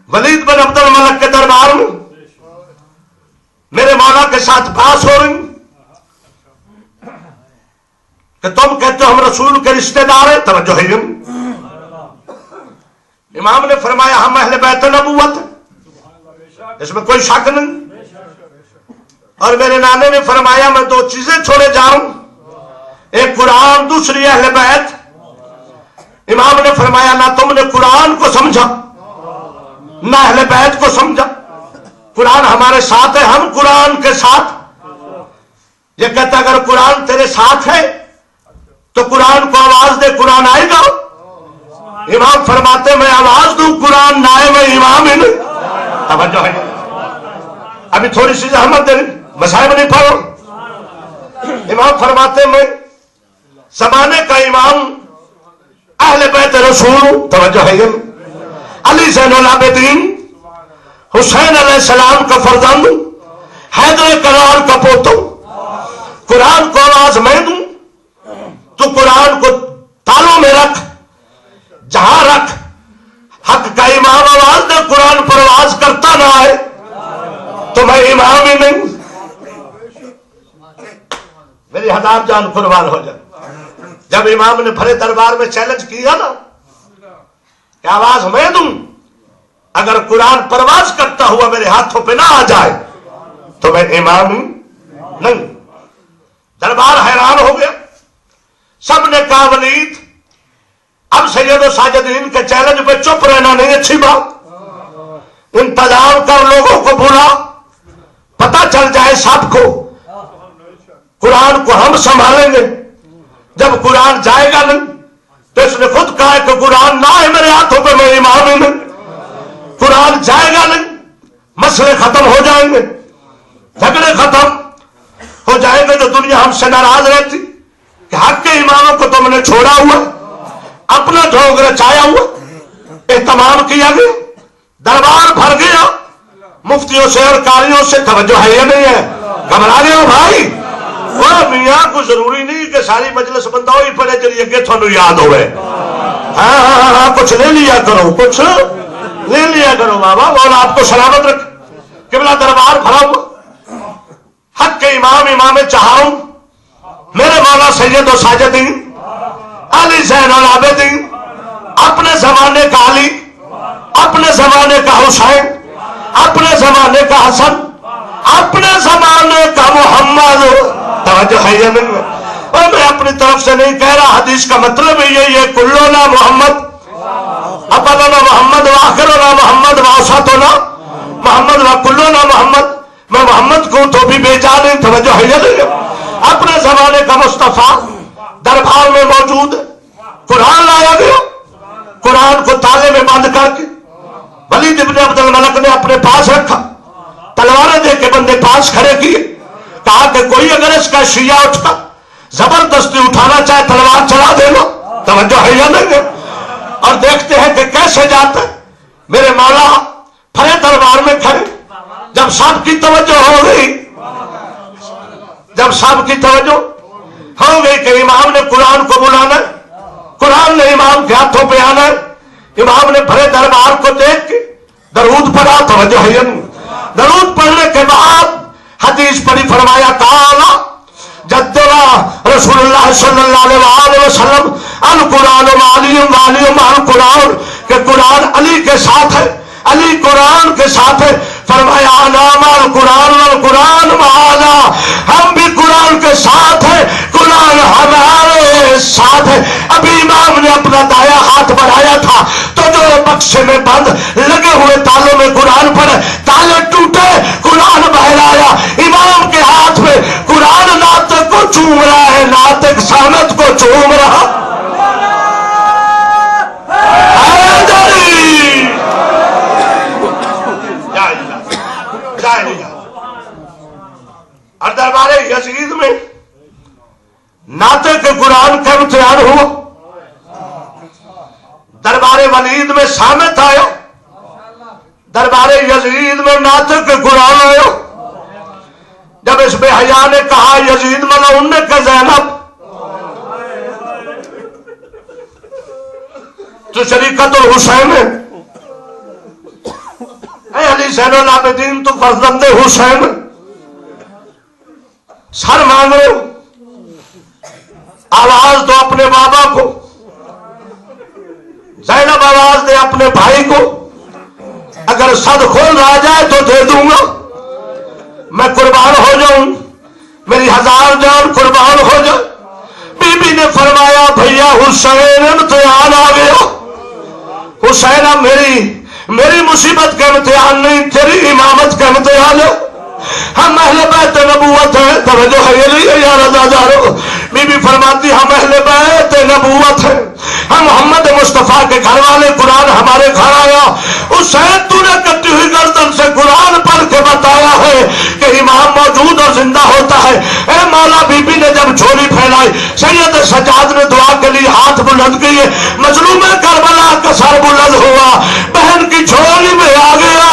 ولید بن عبد الملک کے دربار میں میرے مولا کے ساتھ بحث ہو رہی کہ تم کہتے ہو ہم رسول کے رشتہ دار ہیں، توجہ ہے۔ امام نے فرمایا ہم اہل بیت نبوت ہیں، اس میں کوئی شک نہیں۔ اور میرے نانے نے فرمایا میں دو چیزیں چھوڑے جاؤں، ایک قرآن، دوسری اہل بیت۔ امام نے فرمایا نہ تم نے قرآن کو سمجھا نہ اہل بیت کو سمجھا۔ قرآن ہمارے ساتھ ہے، ہم قرآن کے ساتھ۔ یہ کہتا اگر قرآن تیرے ساتھ ہے تو قرآن کو آواز دے، قرآن آئے گا۔ امام فرماتے میں آواز دوں قرآن نہ آئے میں امام ہی نہیں۔ توجہ ہے، ابھی تھوڑی سی زحمت دے، مسائب نہیں پڑھو۔ امام فرماتے میں زمانے کا امام اہل بیت رسول، توجہ ہے، علی زین العابدین حسین علیہ السلام کا فرزند، حیدر کرار کا پوتو۔ قرآن کو آواز میں دوں تو قرآن کو تالوں میں رکھ، جہاں رکھ، حق کا امام آواز دے قرآن پر آواز کرتا نہ آئے تو میں امام ہی نہیں۔ میری حداب جان قربان ہو جائے۔ جب امام نے بھرے دربار میں چیلنج کیا نا کہ آواز میں دوں، اگر قرآن پرواز کرتا ہوا میرے ہاتھوں پہ نہ آ جائے تو میں امام ہی نہیں۔ دربار حیران ہو گیا، سب نے کہا ولید اب سید و ساجدین کے چیلنج پہ چپ رہنا نہیں اچھی بات، انتظام کر، لوگوں کو بلا، پتہ چل جائے سب کو قرآن کو ہم سنبھالیں گے۔ جب قرآن جائے گا نہیں تو اس نے خود کہا کہ قرآن نہ ہے میرے ہاتھوں پہ میں امام ہی نہیں۔ قرآن جائے گا نہیں، مسئلے ختم ہو جائیں گے، جھگڑے ختم ہو جائیں گے، جو دنیا ہم سے ناراض رہتی کہ حق کے اماموں کو تم نے چھوڑا ہوا، اپنا ڈھونگ رچایا ہوا، اہتمام کیا گیا، دربار بھر گیا مفتیوں سے اور قاریوں سے۔ توجہ ہے یا نہیں ہے؟ گھبرا گئے ہو بھائی؟ وہ میاں کو ضروری نہیں کہ ساری مجلس بندہ ہی پڑے چلیے کہ تھانوں یاد ہوئے۔ ہاں کچھ لے لیا کرو، کچھ لے لیا کرو بابا، مولا آپ کو سلامت رکھ۔ قبلہ دربار بھرا ہوا، حق کے امام، امام چہاروں، میرے مولا سید و ساجدین علی زین العابدین، اپنے زمانے کا علی، اپنے زمانے کا حسین، اپنے زمانے کا حسن، اپنے زمانے کا محمد۔ توجہ ہے یا نہیں؟ اور میں اپنی طرف سے نہیں کہہ رہا، حدیث کا مطلب ہی یہی ہے، کلنا محمد، اولنا محمد وآخرنا محمد وأوسطنا محمد وکلنا محمد۔ میں محمد کو تو بھی بے جان نہیں۔ توجہ ہے یا نہیں؟ اپنے زمانے کا مصطفیٰ دربار میں موجود ہے، قرآن لایا گیا، قرآن کو تالے میں بند کر کے ولید بن عبد الملک نے اپنے پاس رکھا، تلواریں دے کے بندے پاس کھڑے کیے، کہا کہ کوئی اگر اس کا شیعہ اٹھ کر زبردستی اٹھانا چاہے تلوار چلا دے لو۔ توجہ ہے یا نہیں؟ اور دیکھتے ہیں کہ کیسے جاتا ہے۔ میرے مولا بھرے دربار میں کھڑے، جب سب کی توجہ ہو گئی، جب سب کی توجہ ہو گئی کہ امام نے قرآن کو بلانا ہے، قرآن نے امام کے ہاتھوں پہ آنا ہے، امام نے بھرے دربار کو دیکھ کے درود پڑھا۔ توجہ ہے یا نہیں؟ درود پڑھنے کے بعد حدیث پڑھی، فرمایا تعالی جدنا رسول اللہ صلی اللہ علیہ وسلم القرآن معلیم معلیم القرآن، کہ قرآن علی کے ساتھ ہے، علی قرآن کے ساتھ ہے۔ فرمایا نام القرآن والقرآن معنا، ہم بھی قرآن کے ساتھ ہیں، قرآن ہمارے ساتھ ہے۔ ابھی امام نے اپنا دایاں ہاتھ بڑھایا تھا تو جو بکسے میں بند لگے ہوئے تالوں میں قرآن پڑھے، تالے ٹوٹے، قرآن باہر آیا، امام کے ہاتھ میں قرآن نہ چوم رہا اور دربار یزید میں ناطق کے قرآن کا امتحان ہوا، دربار ولید میں سامت آیا، دربار یزید میں ناطق کے قرآن آیا۔ جب اس بے حیا نے کہا یزید ملعون نے کہ زینب تو شریکت الحسین ہے، اے علی زین العابدین تو فرزند حسین، سر مانگ رہے ہو، آواز دو اپنے بابا کو، زینب آواز دے اپنے بھائی کو، اگر صد خون آ جائے تو دے دوں گا، میں قربان ہو جاؤں، میری 1000 جان قربان ہو جائے۔ بی بی نے فرمایا بھیا حسین امتحان آ گیا، حسین میری مصیبت کا امتحان نہیں، تیری امامت کا امتحان ہے، ہم اہل بیت نبوت ہیں، توجہ ہے یہ نہیں ہے یا رضادارو؟ بی بی فرماتی ہم اہل بیت نبوت ہیں، ہم محمد مصطفیٰ کے گھر والے، قرآن ہمارے گھر آیا، حسین تو نے کٹی ہوئی گردن سے قرآن پڑھ کے بتایا ہے کہ امام موجود اور زندہ ہوتا ہے۔ اے مولا، بی بی نے جب جھولی پھیلائی، سید سجاد نے دعا کے لیے ہاتھ بلند کیے، مظلوم کربلا کا سر بلند ہوا، بہن کی جھولی میں آ گیا،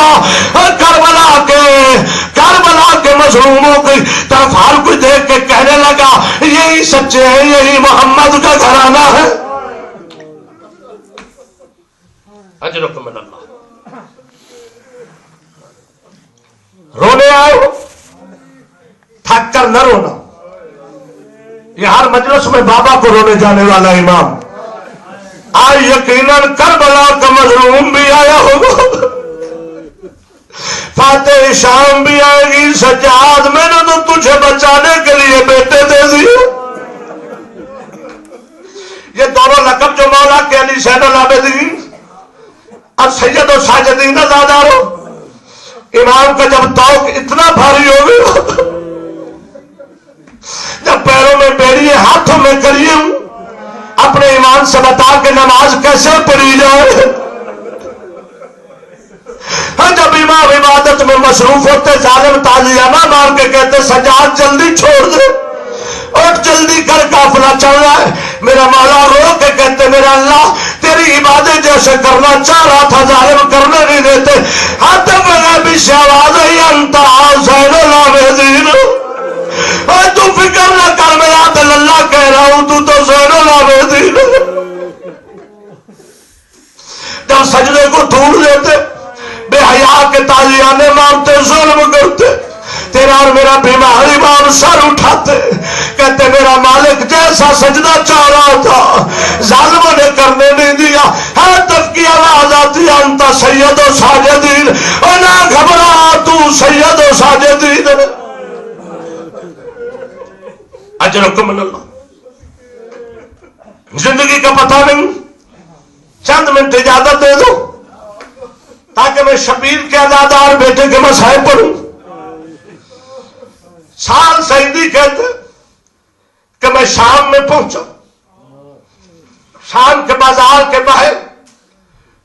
کربلا کے مظلوموں کی طرف ہر کوئی دیکھ کے کہنے لگا یہی سچے ہیں، یہی محمد کا گھرانہ ہے۔ اجرکم من اللہ۔ رونے آئے ہو، تھک کر نہ رونا، یہ ہر مجلس میں بابا کو رونے جانے والا امام، آج یقیناً کربلا کا مظلوم بھی آیا ہوگا، فاتح شام بھی آئے گی۔ سجاد میں نے تو تجھے بچانے کے لیے بیٹے دے دیے۔ یہ دونوں لقب جو مولا کے علی زین العابدین اور سید و ساجدین ازادارو، امام کا جب توق اتنا بھاری ہو گیا، جب پیروں میں بیڑیے ہاتھوں میں کریم، اپنے ایمان سے بتا کہ نماز کیسے پڑھی جائے۔ جب امام عبادت میں مصروف ہوتے، ظالم تازیانہ مار کے کہتے سجاد جلدی چھوڑ دے، اور جلدی کر قافلہ چل رہا ہے۔ میرا مولا رو کے کہتے میرا اللہ تیری عبادت جیسے کرنا چاہ رہا تھا، ظالم کرنے نہیں دیتے۔ ہاتھ غیبی سے آواز ہے انت زین العابدین، اور تو فکر نہ کر، میرا دل اللہ کہہ رہا ہوں تو زین العابدین۔ جب سجدے کو ڈھونڈ لیتے، بے حیا کے تازیانے مارتے، ظلم کرتے، تیرا اور میرا بیمار امام سر اٹھاتے، کہتے میرا مالک جیسا سجدہ چاہ رہا تھا ظالموں نے کرنے نہیں دیا۔ ہر تک کی آواز آتی انت سید و ساجدین، اور نہ گھبرا تو سید و ساجدین۔ اجرکم من اللہ۔ زندگی کا پتہ نہیں، چند منٹ اجازت دے دو تاکہ میں شبیر کے ازادار بیٹے کے مسائل پڑھوں۔ سال سعیدی کہتے کہ میں شام میں پہنچا، شام کے بازار کے باہر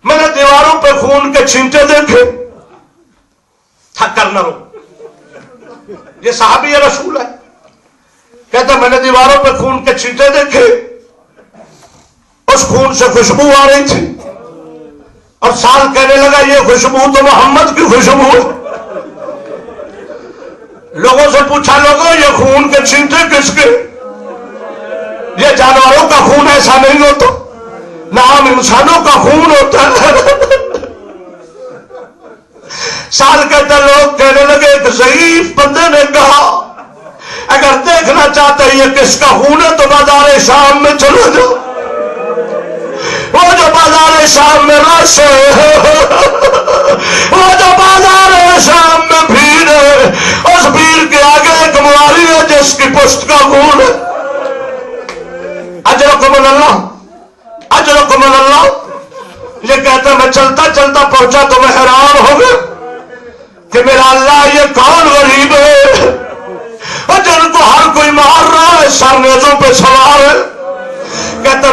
میں نے دیواروں پہ خون کے چھینٹے دیکھے، تھک کر نہ رو، یہ صحابی رسول ہے، کہتا میں نے دیواروں پہ خون کے چھینٹے دیکھے، اس خون سے خوشبو آ رہی تھی، اور سال کہنے لگا یہ خوشبو تو محمد کی خوشبو ہے۔ لوگوں سے پوچھا لوگوں یہ خون کے چھینٹے کس کے؟ یہ جانوروں کا خون ایسا نہیں ہوتا، نہ عام انسانوں کا خون ہوتا ہے۔ سال کہتا لوگ کہنے لگے، ایک ضعیف بندے نے کہا اگر دیکھنا چاہتے ہیں یہ کس کا خون ہے تو بازار شام میں چلو جاؤ، وہ جو بازار شام میں رش ہے، وہ جو بازار شام میں بھیڑ ہے، اس بھیڑ کے آگے ایک مواری ہے جس کی پشت کا خون ہے۔ اجرکم اللہ، اجرکم اللہ۔ یہ کہتا میں چلتا چلتا پہنچا تو میں حیران ہو گیا کہ میرا اللہ یہ کون غریب ہے اور جن کو ہر کوئی مار رہا ہے، سرنیزوں پہ سوار ہے،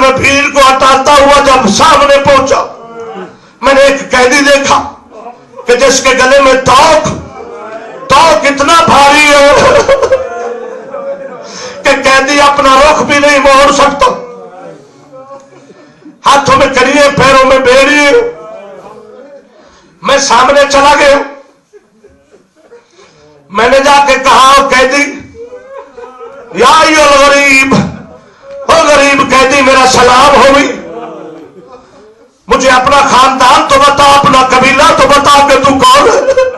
میں بھیڑ کو ہٹاتا ہوا جب سامنے پہنچا، میں نے ایک قیدی دیکھا کہ جس کے گلے میں توق اتنا بھاری ہے کہ قیدی اپنا رخ بھی نہیں موڑ سکتا، ہاتھوں میں کڑیے، پیروں میں بیڑی۔ میں سامنے چلا گیا، میں نے جا کے کہا قیدی، یا غریب، او غریب قیدی، میرا سلام ہوئی، مجھے اپنا خاندان تو بتا، اپنا قبیلہ تو بتا کہ تو کون ہے۔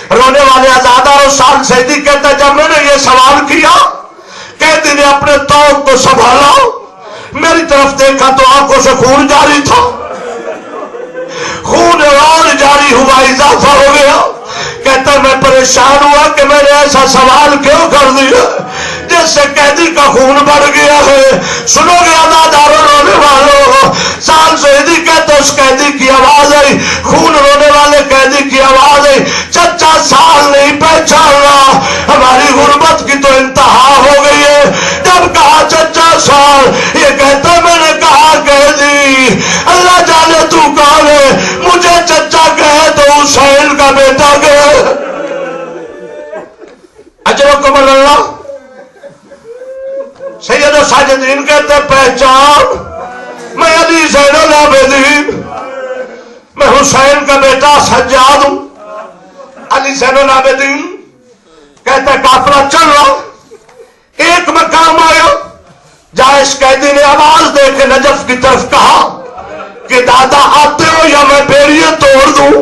رونے والے آزادار و سال سیدی کہتا ہے جب میں نے یہ سوال کیا، قیدی نے اپنے توق کو سنبھالا، میری طرف دیکھا تو آنکھوں سے خون جاری تھا، خون اور جاری ہوا، اضافہ ہو گیا۔ کہتا میں پریشان ہوا کہ میں نے ایسا سوال کیوں کر دیا جس سے قیدی کا خون بڑھ گیا ہے۔ سنو گے عزاداروں، رونے والوں، سال سیدی کہتے اس قیدی کی آواز آئی، خون رونے والے قیدی کی آواز آئی، چچا سال نہیں پہچانا، ہماری غربت کی تو انتہا ہو گئی ہے۔ جب کہا چچا سال، یہ کہتا میں نے کہا قیدی، اللہ جانے تو کون ہے، مجھے چچا کہے تو حسین کا بیٹا کہے۔ اجرکم اللہ۔ سید ساجدین کہتے پہچان، میں علی زین العابدین، میں حسین کا بیٹا سجاد ہوں۔ علی زین العابدین کہتے قافلہ چل رہا، ایک مقام آیا جہاں اس قیدی نے آواز دے کے نجف کی طرف کہا کہ دادا آتے ہو یا میں بیڑیے توڑ دوں،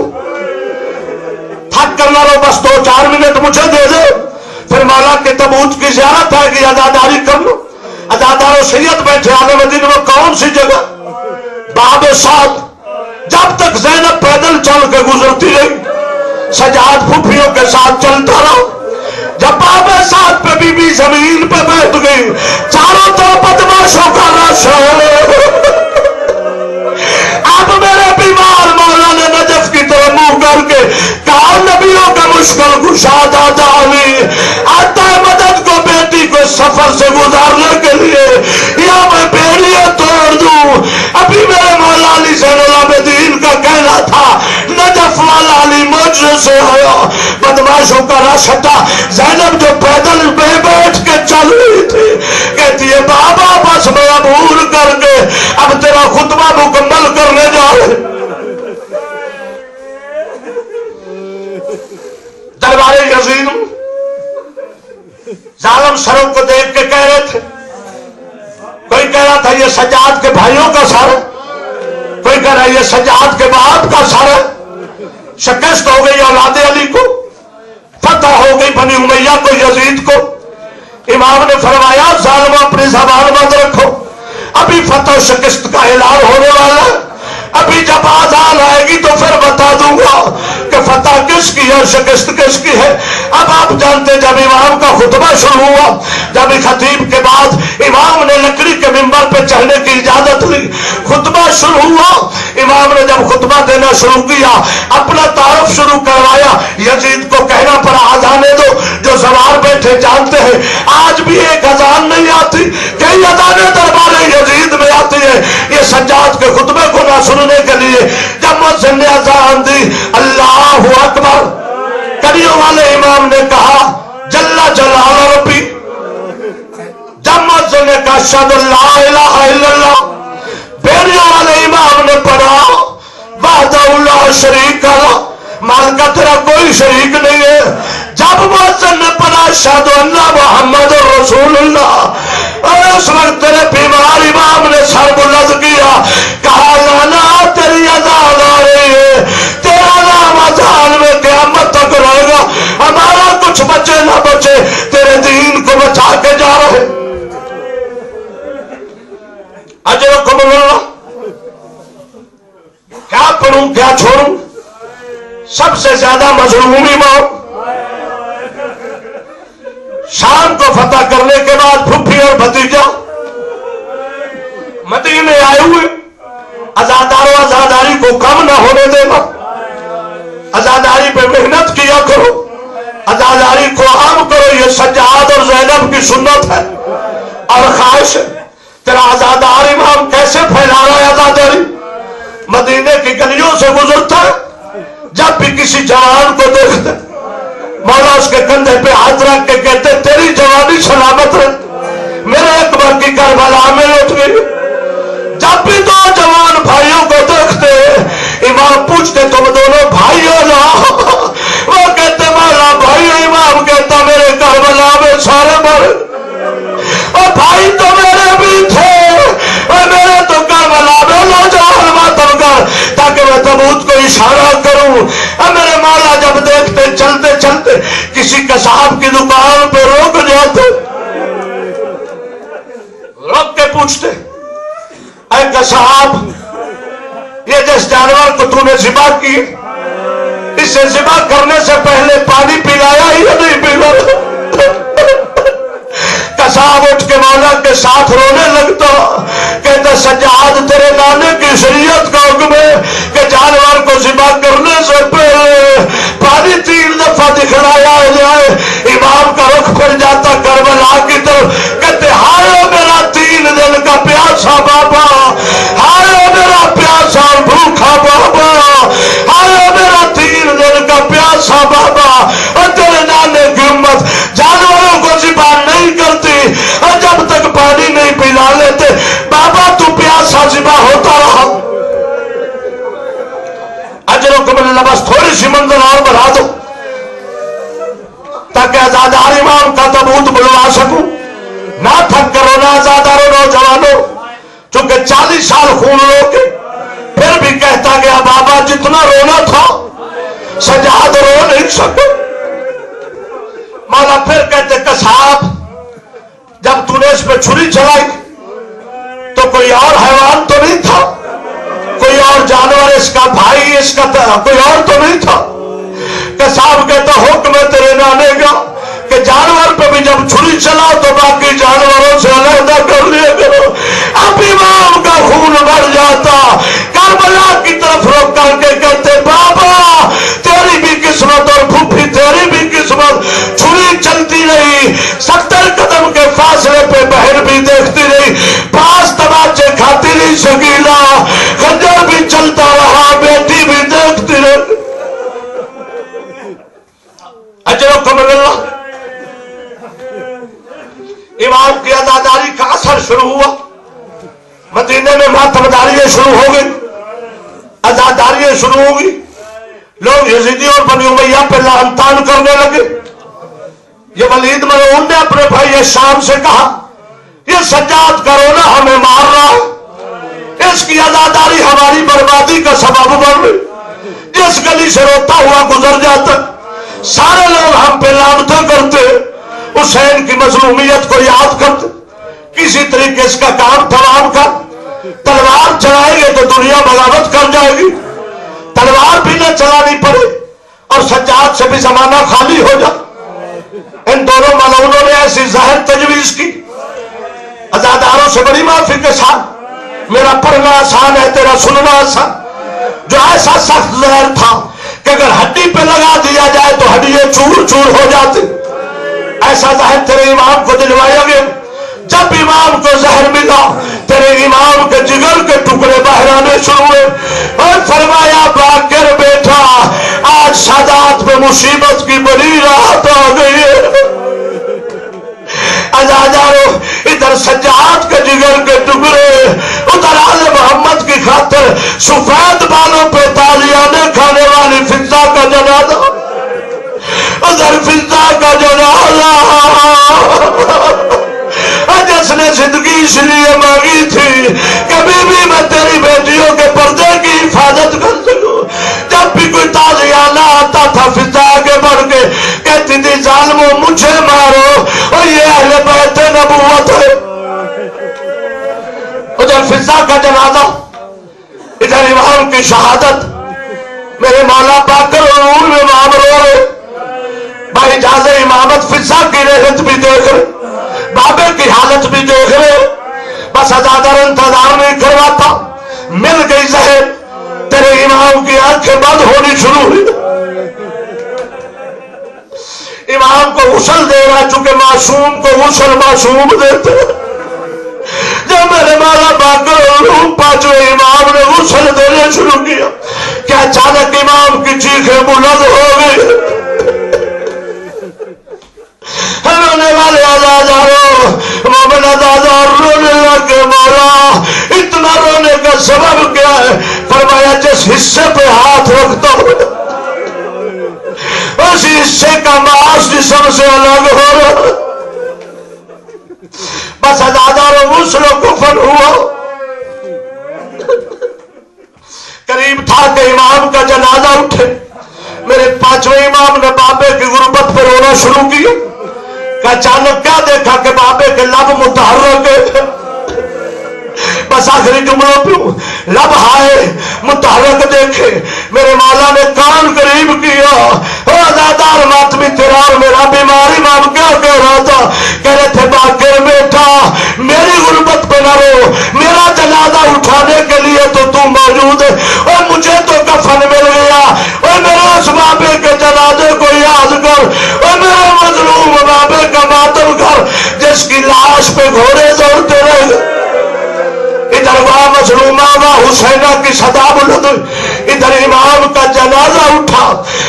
تھک کر نہ رہو، بس 2-4 منٹ مجھے دے دے، پھر مولا کے تابوت کی زیارت ہے کہ عزاداری کر لو۔ عزادار و سید بیٹھے عالم دین، وہ کون سی جگہ؟ باب سعد۔ جب تک زینب پیدل چل کے گزرتی رہی، سجاد پھوپھیوں کے ساتھ چلتا رہا۔ جب باب سعد پہ بی بی زمین پہ بیٹھ گئی، چاروں طرف بدماشوں کا رش ہے۔ اب میرے بیمار مولا نے نجف کی طرف منہ کر کے کہا نبیوں کا مشکل کشا دادا علی آتا ہے مدد کو بیٹی کو سفر سے گزارنے کے لیے، یا میں بیڑیاں توڑ دوں۔ ابھی میرے مولا علی زین العابدین کا کہنا تھا نجف والا علی مجھ سے ہو، بدماشوں کا رش ہٹا۔ زینب جو پیدل میں بیٹھ کے چل رہی تھی کہتی ہے بابا بس میں عبور کر کے اب تیرا خطبہ مکمل کرنے جا رہے۔ دربار یزید ظالم سروں کو دیکھ کے کہہ رہے تھے، کوئی کہہ رہا تھا یہ سجاد کے بھائیوں کا سر، کوئی کہہ رہا یہ سجاد کے باپ کا سر۔ شکست ہو گئی اولاد علی کو، فتح ہو گئی بنی امیہ کو، یزید کو۔ امام نے فرمایا ظالموں اپنی زبان بند رکھو، ابھی فتح و شکست کا اعلان ہونے والا ہے، ابھی جب آزان آئے گی تو پھر بتا دوں گا کہ فتح کس کی ہے، شکست کس کی ہے۔ اب آپ جانتے جب امام کا خطبہ شروع ہوا، جب خطیب کے بعد امام نے لکڑی کے منبر پہ چڑھنے کی اجازت لی، خطبہ شروع ہوا، امام نے جب خطبہ دینا شروع کیا، اپنا تعارف شروع کروایا، یزید کو کہنا پڑا اذانے دو۔ جو سوار بیٹھے جانتے ہیں آج بھی ایک اذان نہیں آتی، کئی اذانیں دربار یزید میں آتی ہے یہ سجاد کے خطبے کو نہ سننے کے لیے۔ جب مؤذن نے اذان دی اللہ اکبر، کڑیوں والے امام نے کہا جل جلال ربی، جب مؤذن نے کہا اشہد لا الہ الا اللہ، بیڑیوں والے امام نے پڑھا وحدہ لا شریک لہ، مال کا تیرا کوئی شریک نہیں ہے۔ جب مؤذن نے پڑھا اشہد ان محمد رسول اللہ، اور اس وقت تیرے بیمار امام نے سر بلند کیا، کہا لانا تیری اذان آ رہی ہے، تیرا نام اذان میں قیامت تک رہے گا، ہمارا کچھ بچے نہ بچے، تیرے دین کو بچا کے جا رہے۔ اجرکم اللہ۔ کیا پڑھوں کیا چھوڑوں؟ سب سے زیادہ مظلوم امام، شام کو فتح کرنے کے بعد پھوپھی اور بھتیجا مدینے آئے ہوئے، عزادار و عزاداری کو کم نہ ہونے دینا، عزاداری پہ محنت کیا کرو، عزاداری کو عام کرو، یہ سجاد اور زینب کی سنت ہے اور خواہش ہے۔ تیرا آزادار امام کیسے پھیلا رہا ہے آزاداری؟ مدینے کی گلیوں سے گزرتا ہے، جب بھی کسی جوان کو دیکھتے مولا اس کے کندھے پہ ہاتھ رکھ کے کہتے تیری جوانی سلامت رہے، میرے اکبر کی کربلا میں لوٹ گئی۔ جب بھی دو جوان بھائیوں کو دیکھتے امام پوچھتے تم دونوں بھائی ہو نا؟ وہ کہتے مولا بھائی، امام کہتا میرے کربلا میں سارے مرے، اور بھائی تو میرے بھی تھے، اور میرے تو کربلا میں نوجوان ماتم کر تاکہ میں تبوت کو اشارہ کروں۔ اور میرے مولا جب دیکھتے چلتے چلتے کسی کساب کی دکان پہ روک جاتے، رک کے پوچھتے اے کساب، یہ جس جانور کو تو نے ذبح کی اسے ذبح کرنے سے پہلے پانی پلایا یا نہیں پلایا؟ کساب اٹھ کے مولا کے ساتھ رونے لگتا، کہتا سجاد تیرے نانے کی شریعت کا حکم ہے کہ جانور کو ذبح کرنے سے پہلے پانی 3 دفعہ دکھلایا جائے۔ امام کا رخ پھر جاتا کربلا کی طرف، کہتے ہائے میرا 3 دن کا پیاسا بابا، ہائے میرا پیاسا اور بھوکا بابا، ہائے میرا 3 دن کا پیاسا بابا۔ اور تیرے نانے کی امت جانوروں کو ذبح نہیں کرتی، اور جب تک پانی نہیں پلا لیتے بابا تو پیاسا ذبح ہوتا رہا۔ اجرکم اللہ، بس تھوڑی سی منزل اور بڑھا دو تاکہ آزادار امام کا تبوت بلوا سکوں۔ نہ تھک کرو نہ آزادارو نوجوانوں، چونکہ 40 سال خون لو کے پھر بھی کہتا گیا بابا جتنا رونا تھا سجاد رو نہیں سکے۔ مولا پھر کہتے کساب جب تو نے اس پہ چھری چلائی تو کوئی اور حیوان تو نہیں تھا، کوئی اور جانور اس کا بھائی اس کا کوئی اور تو نہیں تھا؟ کساب کہتا حکم ہے تیرے نانے کا کہ جانور پہ بھی جب چھری چلا تو باقی جانوروں سے علیحدہ کر لیا کرو۔ اب امام کا خون بڑھ جاتا، کربلا کی طرف روک کر کے کہتے بابا تیری بھی قسمت اور پھوپھی تیری بھی قسمت، چھری چلتی رہی، 70 قدم کے فاصلے پہ بہن بھی دیکھتی رہی، 5 تماچے کھاتی رہی شکیلا، خنجر بھی چلتا رہا، بیٹی بھی دیکھتی رہی۔ اجرکم اللہ، امام کی عزاداری کا اثر شروع ہوا، مدینے میں ماتمداریاں شروع ہو گئی، عزاداریاں شروع ہو گئی، لوگ یزیدی اور بنی امیہ پہ لعن طعن کرنے لگے۔ یہ ولید ملعون نے اپنے بھائی شام سے کہا یہ سجاد کا رونا ہمیں مار رہا ہے، اس کی عزاداری ہماری بربادی کا سبب بن گئی، جس گلی سے روتا ہوا گزر جاتا سارے لوگ ہم پہ لعنتیں کرتے، حسین کی مظلومیت کو یاد کرتے، کسی طریقے اس کا کام تمام کر، تلوار چلائیں گے تو دنیا بغاوت کر جائے گی، تلوار بھی نہ چلانی پڑے اور سجاد سے بھی زمانہ خالی ہو جائے۔ ان دونوں ملعونوں نے ایسی ظاہر تجویز کی، عزاداروں سے بڑی معافی کے ساتھ میرا پڑھنا آسان ہے تیرا سننا آسان، جو ایسا سخت زہر تھا کہ اگر ہڈی پہ لگا دیا جائے تو ہڈیاں چور چور ہو جاتی، ایسا زہر تیرے امام کو دلوایا گیا۔ جب امام کو زہر ملا تیرے امام کے جگر کے ٹکڑے باہر آنے شروع ہوئے، اور فرمایا باقر بیٹا آج سادات میں مصیبت کی بڑی رات آ گئی ہے۔ عزادارو ادھر سجاد کے جگر کے ٹکڑے، ادھر آل محمد کی خاطر سفید بالوں پہ تالیانے کھانے والی فضا کا جنازہ، ادھر فضا کا جنازہ جس نے زندگی اس لیے مانگی تھی کبھی بھی میں تیری بیٹیوں کے پردے کی حفاظت کر سکوں، جب بھی کوئی تازیانہ آتا تھا فضا آگے بڑھ کے کہتی تھی ظالموں مجھے مارو، اور یہ اہل بیت نبوت ہے۔ ادھر فضا کا جنازہ، ادھر امام کی شہادت، میرے مولا باقر اور امام رو رہے، بھائی جاز امامت فضا کی رحلت بھی دیکھ رہے، بابے کی حالت بھی دیکھ رہے، بس عزادار انتظار نہیں کرواتا، مل گئی زہر، تیرے امام کی آنکھیں بند ہونی شروع ہوئی، امام کو غسل دے رہا، چونکہ معصوم کو غسل معصوم دیتے، جب میرے مولا باقر پانچویں امام نے غسل دینے شروع کیا کیا اچانک امام کی چیخیں بلند ہو گئی. رونے والے آزاداروں مومن آزادار رونے لگے. مولا اتنا رونے کا سبب کیا ہے؟ فرمایا جس حصے پہ ہاتھ رکھتا ہوں اس حصے کا ماس جسم سے الگ ہو رہا. بس آزاداروں غسل و کفن ہوا. قریب تھا کہ امام کا جنازہ اٹھے. میرے پانچویں امام نے بابے کی غربت پر رونا شروع کیا. اچانک کیا دیکھا کہ بابے کے لب متحرک ہے. بس آخری جملوں پہ لب ہائے متحرک دیکھے. میرے مولا نے کان قریب کیا. آزادار ماتمی تیرا اور میرا بیمار امام کیا کہہ رہا تھا؟ کہہ رہے تھے باقر بیٹا میری غربت پہ نہ رو, میرا جنازہ اٹھانے کے لیے تو موجود ہے. اور مجھے تو کفن مل گیا. اور میرے اس بابے کے جنازے کو یاد کر. اور میرے مظلوم بابے کا ماتم کر جس کی لاش پہ گھوڑے دوڑتے رہے. ادھر وہاں مظلومہ وہاں حسینہ کی صدا بلند ہوئی. ادھر امام کا جنازہ اٹھا.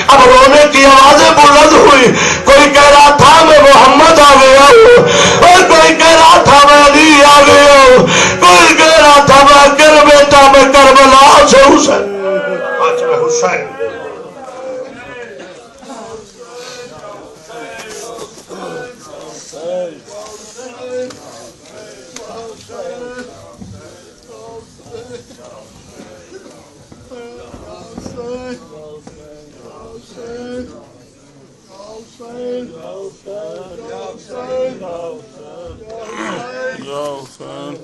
اب رونے کی آوازیں بلند ہوئی. کوئی کہہ رہا تھا میں محمد آ گیا ہوں, اور کوئی کہہ رہا تھا میں علی آ گیا ہوں, کوئی کہہ رہا تھا باقر بیٹا میں کربلا سے حسین. آج میں حسین
Yo, son.